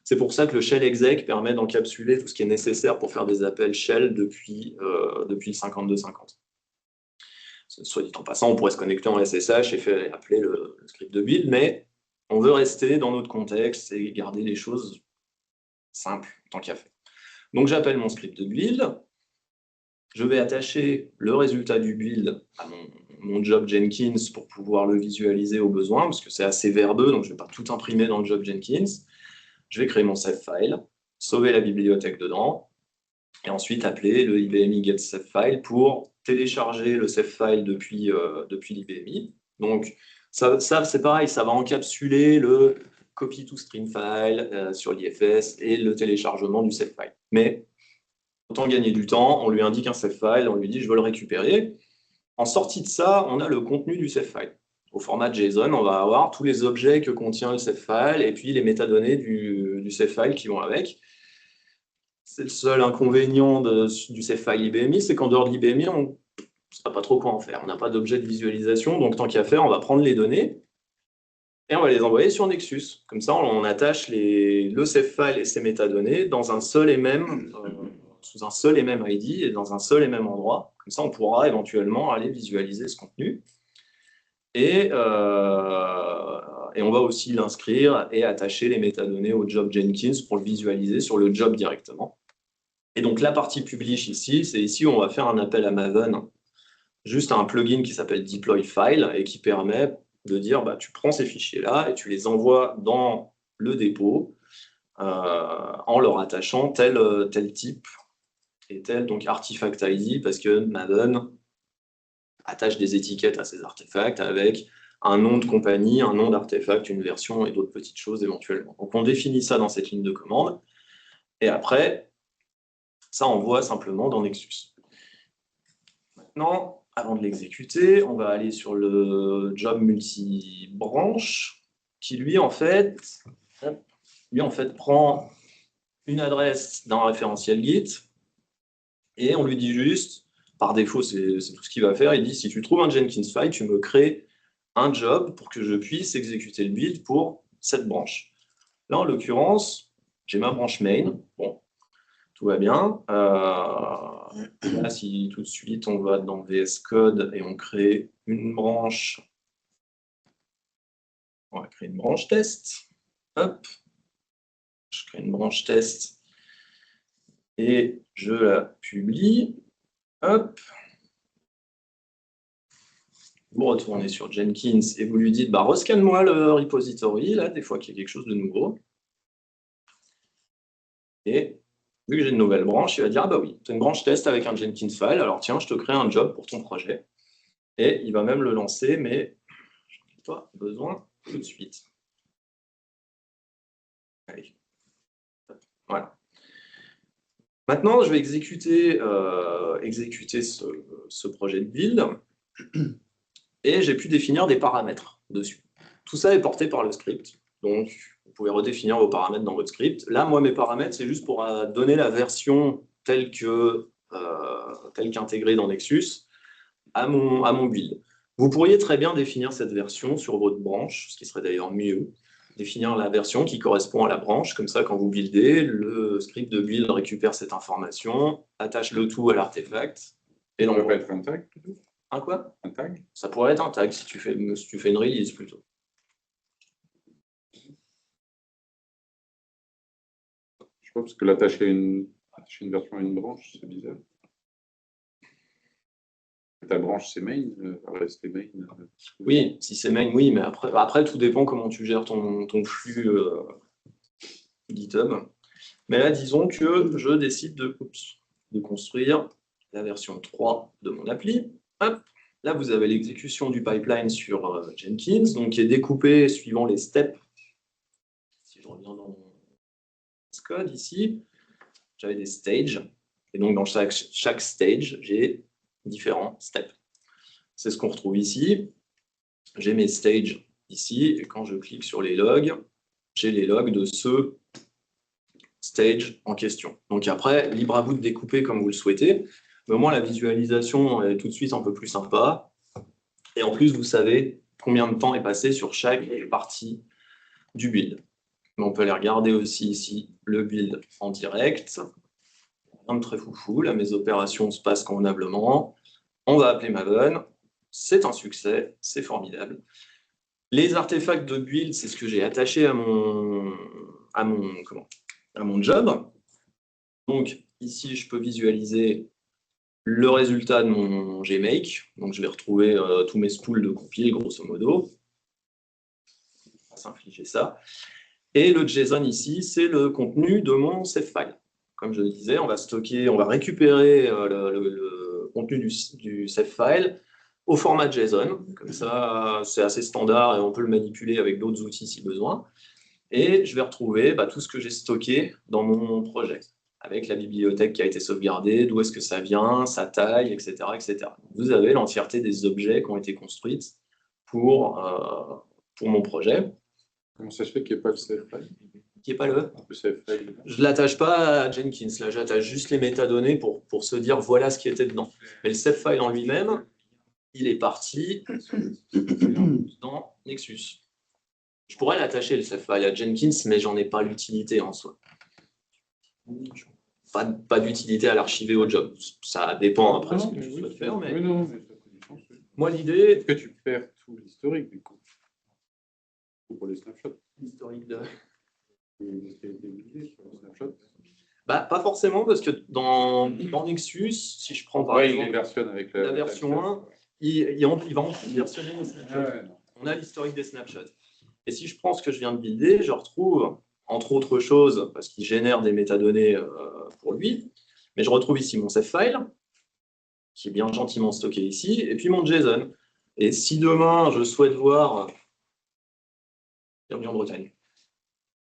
C'est pour ça que le shell exec permet d'encapsuler tout ce qui est nécessaire pour faire des appels shell depuis le 5250. Soit dit en passant, on pourrait se connecter en SSH et appeler le script de build, mais on veut rester dans notre contexte et garder les choses simples, tant qu'à faire. Donc j'appelle mon script de build, je vais attacher le résultat du build à mon job Jenkins pour pouvoir le visualiser au besoin, parce que c'est assez verbeux, donc je ne vais pas tout imprimer dans le job Jenkins. Je vais créer mon save file, sauver la bibliothèque dedans, et ensuite appeler le IBMI get save file pour télécharger le save file depuis l'IBMI. Donc ça c'est pareil, ça va encapsuler le copy to stream file sur l'IFS et le téléchargement du save file. Mais autant gagner du temps, on lui indique un save file, on lui dit je veux le récupérer. En sortie de ça, on a le contenu du save file. Au format JSON, on va avoir tous les objets que contient le save file et puis les métadonnées du save file qui vont avec. C'est le seul inconvénient du save file IBMI, c'est qu'en dehors de l'IBMI, on ne sait pas trop quoi en faire. On n'a pas d'objet de visualisation, donc tant qu'à faire, on va prendre les données et on va les envoyer sur Nexus. Comme ça, on attache le save file et ses métadonnées dans un seul et même, sous un seul et même ID et dans un seul et même endroit. Comme ça, on pourra éventuellement aller visualiser ce contenu. Et on va aussi l'inscrire et attacher les métadonnées au job Jenkins pour le visualiser sur le job directement. Et donc la partie publish ici, c'est ici où on va faire un appel à Maven, juste à un plugin qui s'appelle deploy file et qui permet de dire tu prends ces fichiers-là et tu les envoies dans le dépôt en leur attachant tel type et tel donc artifact ID, parce que Maven attache des étiquettes à ces artefacts avec un nom de compagnie, un nom d'artefact, une version et d'autres petites choses éventuellement. Donc on définit ça dans cette ligne de commande, et après, ça envoie simplement dans Nexus. Maintenant, avant de l'exécuter, on va aller sur le job multi-branche, qui lui en fait prend une adresse d'un référentiel Git, et on lui dit juste, par défaut, c'est tout ce qu'il va faire, il dit si tu trouves un Jenkins file, tu me crées un job pour que je puisse exécuter le build pour cette branche. Là, en l'occurrence, j'ai ma branche main. Bon, tout va bien. Là, si tout de suite, on va dans VS Code et on crée une branche. On va créer une branche test. Hop. Je crée une branche test et je la publie. Hop. Vous retournez sur Jenkins et vous lui dites rescanne-moi le repository, là, des fois qu'il y a quelque chose de nouveau. Et vu que j'ai une nouvelle branche, il va dire oui, tu as une branche test avec un Jenkins file, alors tiens, je te crée un job pour ton projet. Et il va même le lancer, mais je n'en ai pas besoin tout de suite. Allez. Voilà. Maintenant, je vais exécuter ce projet de build. Et j'ai pu définir des paramètres dessus. Tout ça est porté par le script, donc vous pouvez redéfinir vos paramètres dans votre script. Là, moi, mes paramètres, c'est juste pour donner la version telle qu'intégrée dans Nexus à mon build. Vous pourriez très bien définir cette version sur votre branche, ce qui serait d'ailleurs mieux, définir la version qui correspond à la branche, comme ça, quand vous buildez, le script de build récupère cette information, attache le tout à l'artefact, et ça peut être un tag plutôt. Un quoi? Un tag? Ça pourrait être un tag si tu fais une release plutôt. Je pense que l'attacher une version à une branche, c'est bizarre. Ta branche, c'est main, rester main. Oui, si c'est main, oui, mais après, tout dépend comment tu gères ton flux GitHub. Mais là, disons que je décide de construire la version 3 de mon appli. Hop. Là, vous avez l'exécution du pipeline sur Jenkins, donc qui est découpé suivant les steps. Si je reviens dans mon code ici, j'avais des stages. Et donc, dans chaque stage, j'ai différents steps. C'est ce qu'on retrouve ici. J'ai mes stages ici, et quand je clique sur les logs, j'ai les logs de ce stage en question. Donc après, libre à vous de découper comme vous le souhaitez. Mais au moins, la visualisation est tout de suite un peu plus sympa. Et en plus, vous savez combien de temps est passé sur chaque partie du build. Mais on peut aller regarder aussi ici le build en direct. Un de très foufou, là mes opérations se passent convenablement. On va appeler Maven, c'est un succès, c'est formidable. Les artefacts de build, c'est ce que j'ai attaché à mon job. Donc ici, je peux visualiser le résultat de mon gmake. Donc je vais retrouver tous mes spools de compile, grosso modo. On va s'infliger ça. Et le JSON ici, c'est le contenu de mon save file. Comme je le disais, on va récupérer le contenu du save file au format JSON. Comme ça, c'est assez standard et on peut le manipuler avec d'autres outils si besoin. Et je vais retrouver tout ce que j'ai stocké dans mon projet, avec la bibliothèque qui a été sauvegardée, d'où est-ce que ça vient, sa taille, etc. etc. Vous avez l'entièreté des objets qui ont été construits pour mon projet. Comment ça se fait qu'il n'y ait pas le save file? Qui est pas le save file. Je ne l'attache pas à Jenkins, là j'attache juste les métadonnées pour se dire voilà ce qui était dedans. Mais le save file en lui-même, il est parti dans Nexus. Je pourrais l'attacher le save file à Jenkins, mais j'en ai pas l'utilité en soi. Pas d'utilité à l'archiver au job. Ça dépend après ce que tu souhaites faire. Mais... non, mais ça fait du sens. Moi l'idée... Est-ce que tu perds tout l'historique du coup? Pour les snapshots. L'historique de... Snapshot. Pas forcément, parce que dans Nexus, si je prends par exemple avec la version 1, il va en versionner les snapshots. On a l'historique des snapshots. Et si je prends ce que je viens de builder, je retrouve, entre autres choses, parce qu'il génère des métadonnées pour lui, mais je retrouve ici mon save file, qui est bien gentiment stocké ici, et puis mon JSON. Et si demain, je souhaite voir... Bienvenue en Bretagne.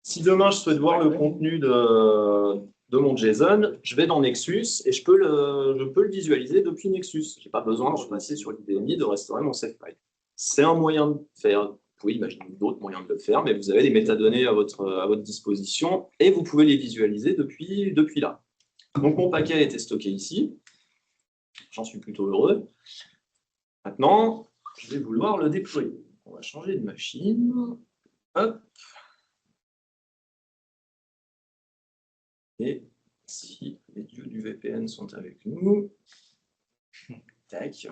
Si demain, je souhaite voir le contenu de mon JSON, je vais dans Nexus et je peux le visualiser depuis Nexus. Je n'ai pas besoin de passer sur l'IDMI de restaurer mon save file. C'est un moyen de faire. Vous pouvez imaginer d'autres moyens de le faire, mais vous avez les métadonnées à votre disposition et vous pouvez les visualiser depuis là. Donc, mon paquet a été stocké ici. J'en suis plutôt heureux. Maintenant, je vais vouloir le déployer. On va changer de machine. Hop. Et si les dieux du VPN sont avec nous, tac,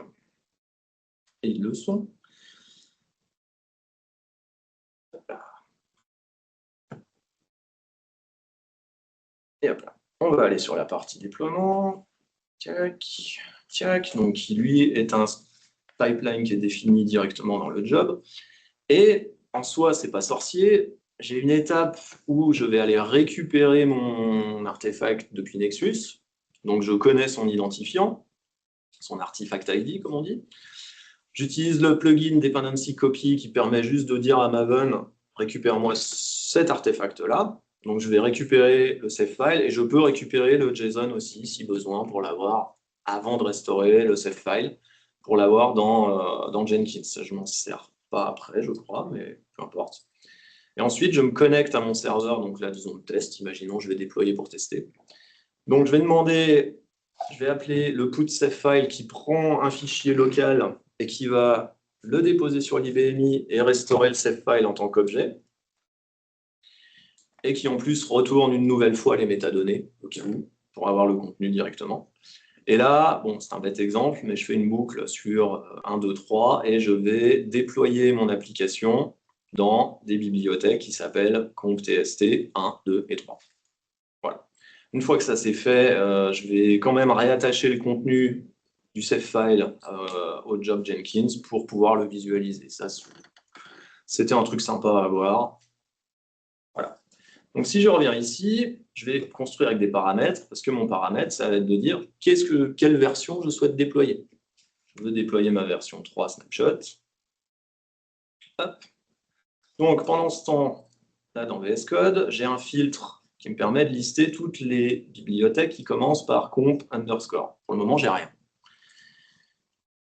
et ils le sont. Hop là. Et hop là. On va aller sur la partie déploiement. Tac, tac. Donc, qui lui est un pipeline qui est défini directement dans le job. Et en soi, c'est pas sorcier. J'ai une étape où je vais aller récupérer mon artefact depuis Nexus. Donc, je connais son identifiant, son artifact ID, comme on dit. J'utilise le plugin Dependency Copy qui permet juste de dire à Maven, récupère-moi cet artefact-là. Donc, je vais récupérer le save file et je peux récupérer le JSON aussi, si besoin, pour l'avoir avant de restaurer le save file, pour l'avoir dans Jenkins. Je m'en sers pas après, je crois, mais peu importe. Et ensuite, je me connecte à mon serveur, donc là, disons le test, imaginons, je vais déployer pour tester. Donc, je vais appeler le put save file qui prend un fichier local et qui va le déposer sur l'IBMI et restaurer le save file en tant qu'objet, et qui en plus retourne une nouvelle fois les métadonnées, au cas où, pour avoir le contenu directement. Et là, bon, c'est un bête exemple, mais je fais une boucle sur 1, 2, 3, et je vais déployer mon application dans des bibliothèques qui s'appellent comptst 1, 2 et 3. Voilà. Une fois que ça c'est fait, je vais quand même réattacher le contenu du save file au job Jenkins pour pouvoir le visualiser. Ça, c'était un truc sympa à voir. Voilà. Donc si je reviens ici, je vais construire avec des paramètres, parce que mon paramètre, ça va être de dire quelle version je souhaite déployer. Je veux déployer ma version 3 snapshot. Hop. Donc, pendant ce temps, là, dans VS Code, j'ai un filtre qui me permet de lister toutes les bibliothèques qui commencent par comp underscore. Pour le moment, j'ai rien.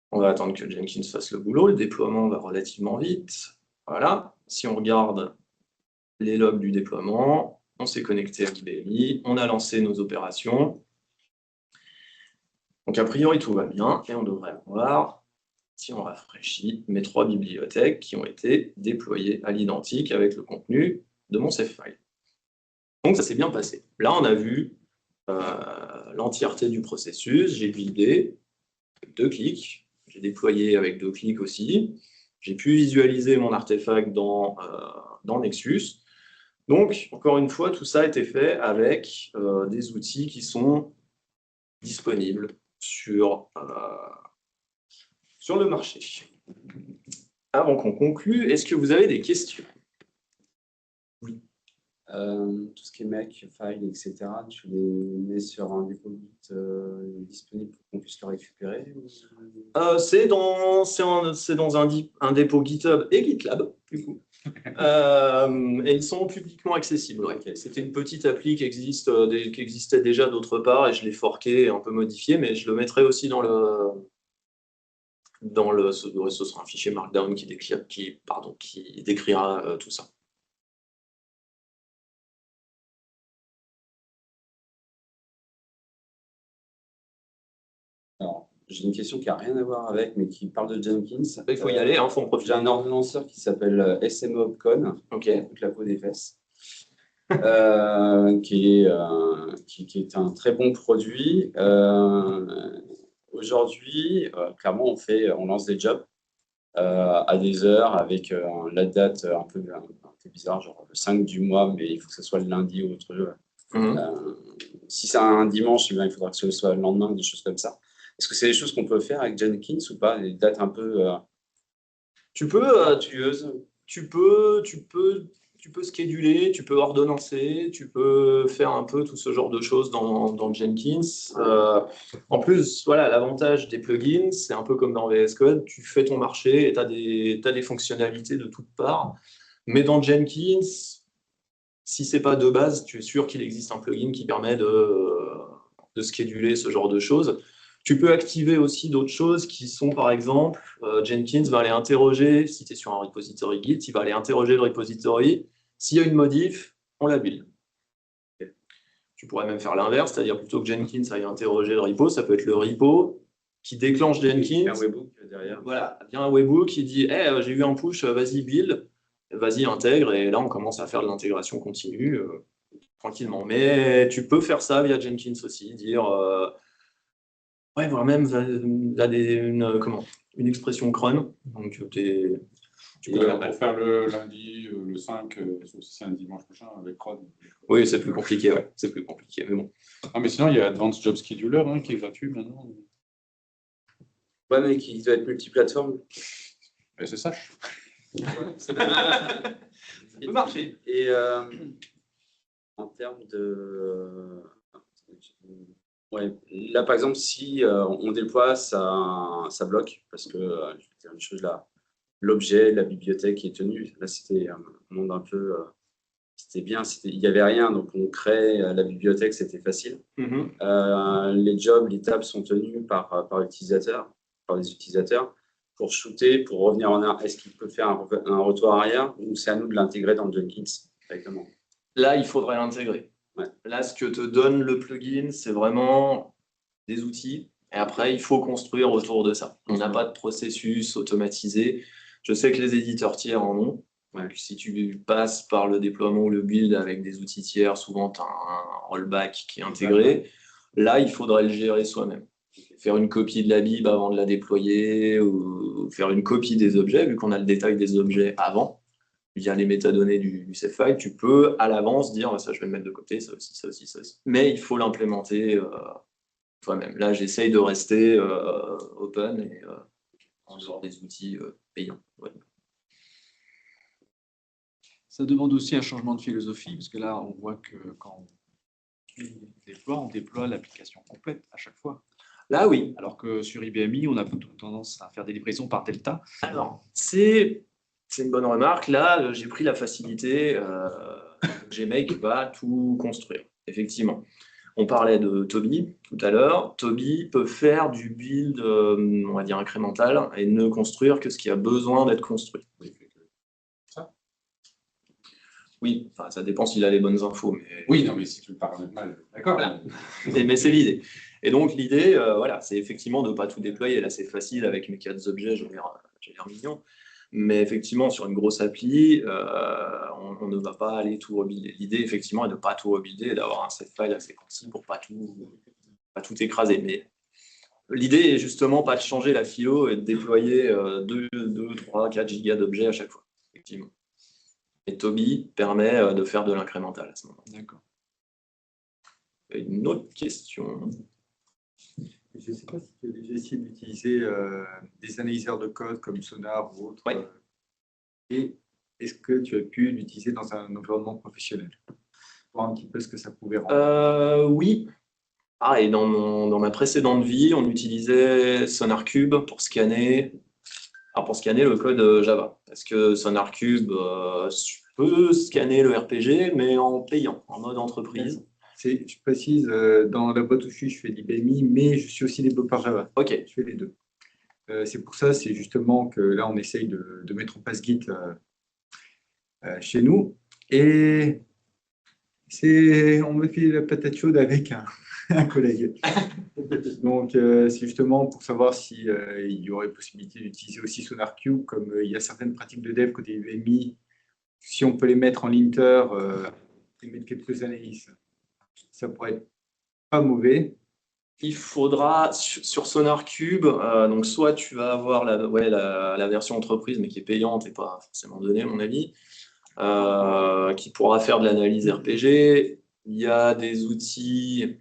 On va attendre que Jenkins fasse le boulot. Le déploiement va relativement vite. Voilà. Si on regarde les logs du déploiement, on s'est connecté à l'IBMI, on a lancé nos opérations. Donc, a priori, tout va bien et on devrait voir, si on rafraîchit, mes 3 bibliothèques qui ont été déployées à l'identique avec le contenu de mon save file. Donc, ça s'est bien passé. Là, on a vu l'entièreté du processus. J'ai buildé 2 clics. J'ai déployé avec 2 clics aussi. J'ai pu visualiser mon artefact dans Nexus. Donc, encore une fois, tout ça a été fait avec des outils qui sont disponibles sur le marché. Avant qu'on conclue, est-ce que vous avez des questions? Oui. Tout ce qui est Mac, file, etc., tu les mets sur un dépôt Git disponible pour qu'on puisse le récupérer C'est dans un dépôt GitHub et GitLab, du coup. Et ils sont publiquement accessibles. Ouais. C'était une petite appli qui existait déjà d'autre part et je l'ai forqué et un peu modifié, mais je le mettrai aussi ce sera un fichier Markdown qui décrira tout ça. Alors, j'ai une question qui n'a rien à voir avec, mais qui parle de Jenkins. Il faut y aller, il faut en profiter. J'ai un ordonnanceur qui s'appelle SMO Opcon, toute la peau des fesses, qui est un très bon produit. Aujourd'hui, clairement, on lance des jobs à des heures avec la date un peu bizarre, genre le 5 du mois, mais il faut que ce soit le lundi ou autre chose. Si c'est un dimanche, il faudra que ce soit le lendemain, des choses comme ça. Est-ce que c'est des choses qu'on peut faire avec Jenkins ou pas, des dates un peu tu peux scheduler, tu peux ordonnancer, tu peux faire un peu tout ce genre de choses dans Jenkins. En plus, voilà, l'avantage des plugins, c'est un peu comme dans VS Code, tu fais ton marché et tu as des fonctionnalités de toutes parts. Mais dans Jenkins, si ce n'est pas de base, tu es sûr qu'il existe un plugin qui permet de scheduler ce genre de choses. Tu peux activer aussi d'autres choses qui sont, par exemple, Jenkins va aller interroger, si tu es sur un repository Git, il va aller interroger le repository. S'il y a une modif, on la build. Tu pourrais même faire l'inverse, c'est-à-dire plutôt que Jenkins aille interroger le repo, ça peut être le repo qui déclenche Jenkins. Il y a un webhook derrière. Voilà, il y a un webhook qui dit hey, j'ai eu un push, vas-y build, vas-y intègre, et là on commence à faire de l'intégration continue tranquillement. Mais tu peux faire ça via Jenkins aussi, dire ouais, voire même une expression cron. Donc tu peux pour faire le lundi, le 5, sauf si c'est un dimanche prochain avec cron. Oui, c'est plus compliqué, ouais. C'est plus compliqué, mais bon. Ah, mais sinon, il y a Advanced Job Scheduler qui est gratuit maintenant. Ouais, mais qui doit être multiplateforme. SSH. Ça peut marcher. Et en termes de... Ouais, là, par exemple, si on déploie, ça bloque parce que, je vais dire une chose là, l'objet, la bibliothèque est tenue. Là, c'était un monde un peu... c'était bien, il n'y avait rien, donc on crée la bibliothèque, c'était facile. Les jobs, les tables sont tenues par les utilisateurs pour shooter, pour revenir en arrière. Est-ce qu'il peut faire un retour arrière ou c'est à nous de l'intégrer dans Jenkins directement? Là, il faudrait l'intégrer. Ouais. Là, ce que te donne le plugin, c'est vraiment des outils. Et après, il faut construire autour de ça. On n'a pas de processus automatisé. Je sais que les éditeurs tiers en ont. Ouais. Si tu passes par le déploiement ou le build avec des outils tiers, souvent tu as un rollback qui est intégré. Là, il faudrait le gérer soi-même. Faire une copie de la bib avant de la déployer ou faire une copie des objets, vu qu'on a le détail des objets avant. Via les métadonnées du save file, tu peux à l'avance dire ça, je vais le mettre de côté, ça aussi, ça aussi, ça aussi. Mais il faut l'implémenter toi-même. Là, j'essaye de rester open et en dehors des outils payants. Ouais. Ça demande aussi un changement de philosophie, parce que là, on voit que quand on déploie l'application complète à chaque fois. Là, oui. Alors que sur IBMI, on a plutôt tendance à faire des livraisons par Delta. Alors, c'est une bonne remarque. Là, j'ai pris la facilité. Gmake va tout construire, effectivement. On parlait de Toby tout à l'heure. Toby peut faire du build, on va dire, incrémental et ne construire que ce qui a besoin d'être construit. Oui, enfin, ça dépend s'il a les bonnes infos. Mais... Oui, non, mais si tu le paramètres mal, d'accord. Voilà. Mais c'est l'idée. Et donc, l'idée, voilà, c'est effectivement de ne pas tout déployer. Là, c'est facile avec mes 4 objets, j'ai l'air mignon. Mais effectivement, sur une grosse appli, on ne va pas aller tout rebuilder. L'idée, effectivement, est de ne pas tout rebuilder et d'avoir un set file assez concis pour pas tout écraser. Mais l'idée est justement pas de changer la philo et de déployer 2, 3, 4 gigas d'objets à chaque fois, effectivement. Et Toby permet de faire de l'incrémental à ce moment-là. D'accord. Une autre question. Je ne sais pas si tu as déjà essayé d'utiliser des analyseurs de code comme Sonar ou autre. Ouais. Et est-ce que tu as pu l'utiliser dans un environnement professionnel? Voir un petit peu ce que ça pouvait rendre. Oui. Ah, et dans ma précédente vie, on utilisait SonarCube pour scanner le code Java. Parce que SonarCube peut scanner le RPG, mais en payant, en mode entreprise. Je précise, dans la boîte où je fais l'IBMI, mais je suis aussi développeur Java. Ok. Je fais les deux. C'est pour ça, c'est justement que là, on essaye de mettre en place Git chez nous. Et on me fait la patate chaude avec un collègue. Donc, c'est justement pour savoir s'il y aurait possibilité d'utiliser aussi SonarCube, comme il y a certaines pratiques de dev côté UMI, si on peut les mettre en linter et mettre quelques analyses, ça pourrait être pas mauvais. Il faudra, sur SonarCube, donc soit tu vas avoir la version entreprise, mais qui est payante et pas forcément donnée, à mon avis, qui pourra faire de l'analyse RPG. Il y a des outils,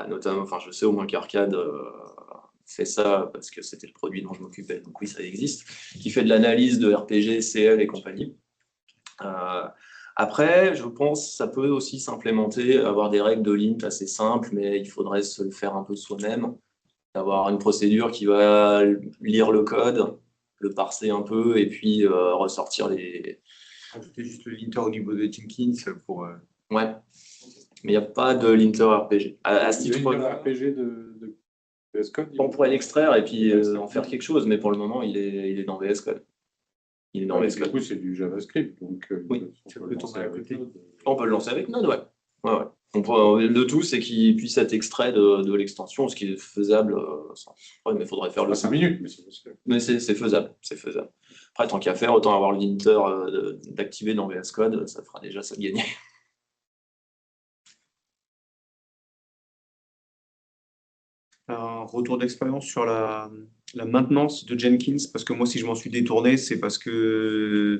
notamment, enfin, je sais au moins qu'Arcade fait ça parce que c'était le produit dont je m'occupais, donc oui, ça existe, qui fait de l'analyse de RPG, CL et compagnie. Après, je pense que ça peut aussi s'implémenter, avoir des règles de lint assez simples, mais il faudrait se le faire un peu soi-même, avoir une procédure qui va lire le code, le parser un peu et puis ressortir les... Ajouter juste le linter au niveau de Jenkins pour... Ouais, mais il n'y a pas de linter RPG. À ce Il y a titre, un RPG de VS Code. on pourrait l'extraire et puis en faire quelque chose, mais pour le moment, il est dans VS Code. Il est dans VS Du Code. coup, c'est du JavaScript. Donc, Oui, ça peut tomber à côté. On peut le lancer avec Node, ouais. Le tout, c'est qu'il puisse être extrait de l'extension, ce qui est faisable sans problème, mais il faudrait faire le 5 minutes, mais c'est possible. Mais c'est faisable, c'est faisable. Après, tant qu'à faire, autant avoir le linter d'activer dans VS Code, ça fera déjà ça gagner. Un retour d'expérience sur la maintenance de Jenkins, parce que moi, si je m'en suis détourné, c'est parce que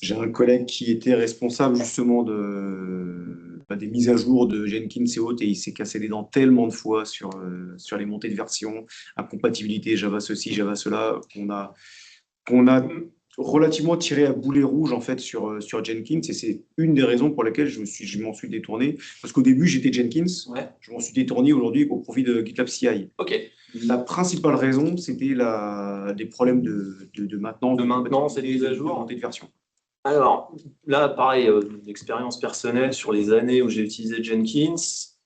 j'ai un collègue qui était responsable justement des mises à jour de Jenkins et autres, et il s'est cassé les dents tellement de fois sur les montées de version, incompatibilité, Java ceci, Java cela, qu'on a relativement tiré à boulet rouge en fait sur Jenkins, et c'est une des raisons pour lesquelles je m'en suis détourné, parce qu'au début j'étais Jenkins, Ouais. je m'en suis détourné aujourd'hui au profit de GitLab CI. Ok. La principale raison, c'était des problèmes de maintenance, De maintenance et de mise à jour. de montée de version. Alors, là, pareil, d'expérience personnelle sur les années où j'ai utilisé Jenkins,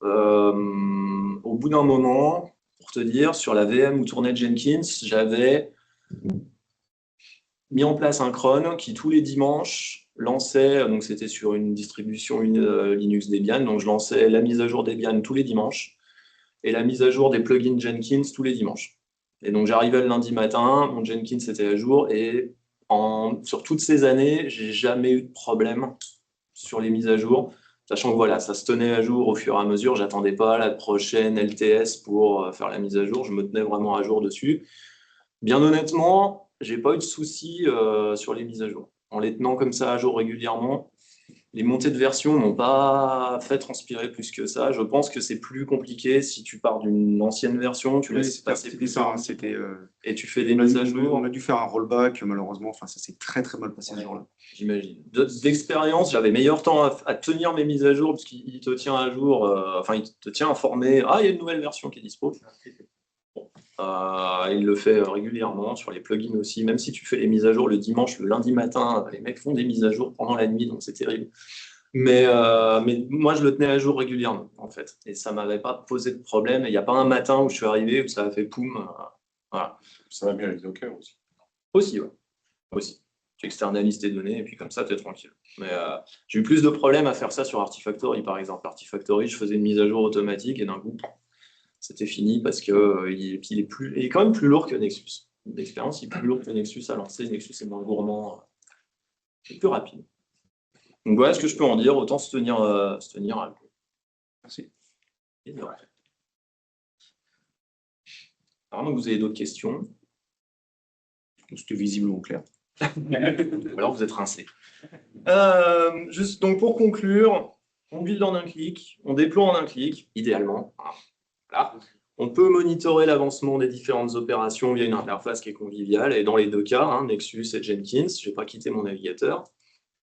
au bout d'un moment, pour te dire, sur la VM où tournait Jenkins, j'avais mis en place un cron qui, tous les dimanches, lançait, donc c'était sur une distribution Linux Debian, donc je lançais la mise à jour Debian tous les dimanches et la mise à jour des plugins Jenkins tous les dimanches. Et donc j'arrivais le lundi matin, mon Jenkins était à jour et sur toutes ces années, j'ai jamais eu de problème sur les mises à jour, sachant que voilà, ça se tenait à jour au fur et à mesure. J'attendais pas la prochaine LTS pour faire la mise à jour. Je me tenais vraiment à jour dessus. Bien honnêtement, j'ai pas eu de soucis sur les mises à jour. En les tenant comme ça à jour régulièrement, les montées de version n'ont pas fait transpirer plus que ça. Je pense que c'est plus compliqué si tu pars d'une ancienne version, tu laisses passer C'était plus ça, tard, hein, c'était, et tu fais des mises à jour. on a dû faire un rollback, malheureusement, enfin, ça s'est très très mal passé ce jour-là. J'imagine. D'expérience, j'avais meilleur temps à tenir mes mises à jour, parce qu'il te tient à jour, enfin, il te tient informé. Ah, il y a une nouvelle version qui est dispo. Bon. Il le fait régulièrement sur les plugins aussi. Même si tu fais les mises à jour le dimanche, le lundi matin, les mecs font des mises à jour pendant la nuit, donc c'est terrible. Mais moi, je le tenais à jour régulièrement, en fait. Et ça ne m'avait pas posé de problème. Il n'y a pas un matin où je suis arrivé où ça a fait poum. Voilà. Ça va bien avec Docker aussi. Aussi, ouais. Aussi. Tu externalises tes données et puis comme ça, tu es tranquille. Mais j'ai eu plus de problèmes à faire ça sur Artifactory, par exemple. Artifactory, je faisais une mise à jour automatique et d'un coup, c'était fini parce que il est quand même plus lourd que Nexus. D'expérience, il est plus lourd que Nexus à lancer. Nexus est moins gourmand, et plus rapide. Donc voilà ce que je peux en dire. Autant se tenir à l'eau. Merci. Et de rien. Alors, donc, vous avez d'autres questions? C'était visiblement clair. Ou alors vous êtes rincé. Juste donc pour conclure, on build en un clic, on déploie en un clic, idéalement. Voilà. On peut monitorer l'avancement des différentes opérations via une interface qui est conviviale, et dans les deux cas, Nexus et Jenkins, je ne vais pas quitter mon navigateur.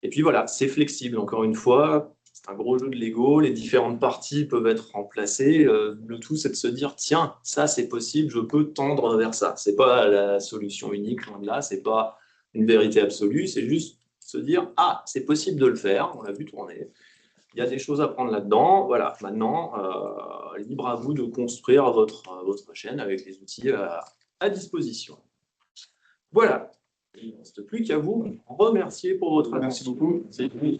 Et puis voilà, c'est flexible, encore une fois, c'est un gros jeu de Lego, les différentes parties peuvent être remplacées. Le tout, c'est de se dire, tiens, ça c'est possible, je peux tendre vers ça. Ce n'est pas la solution unique, loin de là, ce n'est pas une vérité absolue, c'est juste se dire, ah, c'est possible de le faire, on l'a vu tourner. Il y a des choses à prendre là-dedans. Voilà, maintenant, libre à vous de construire votre chaîne avec les outils à disposition. Voilà. Il ne reste plus qu'à vous remercier pour votre attention. Merci beaucoup.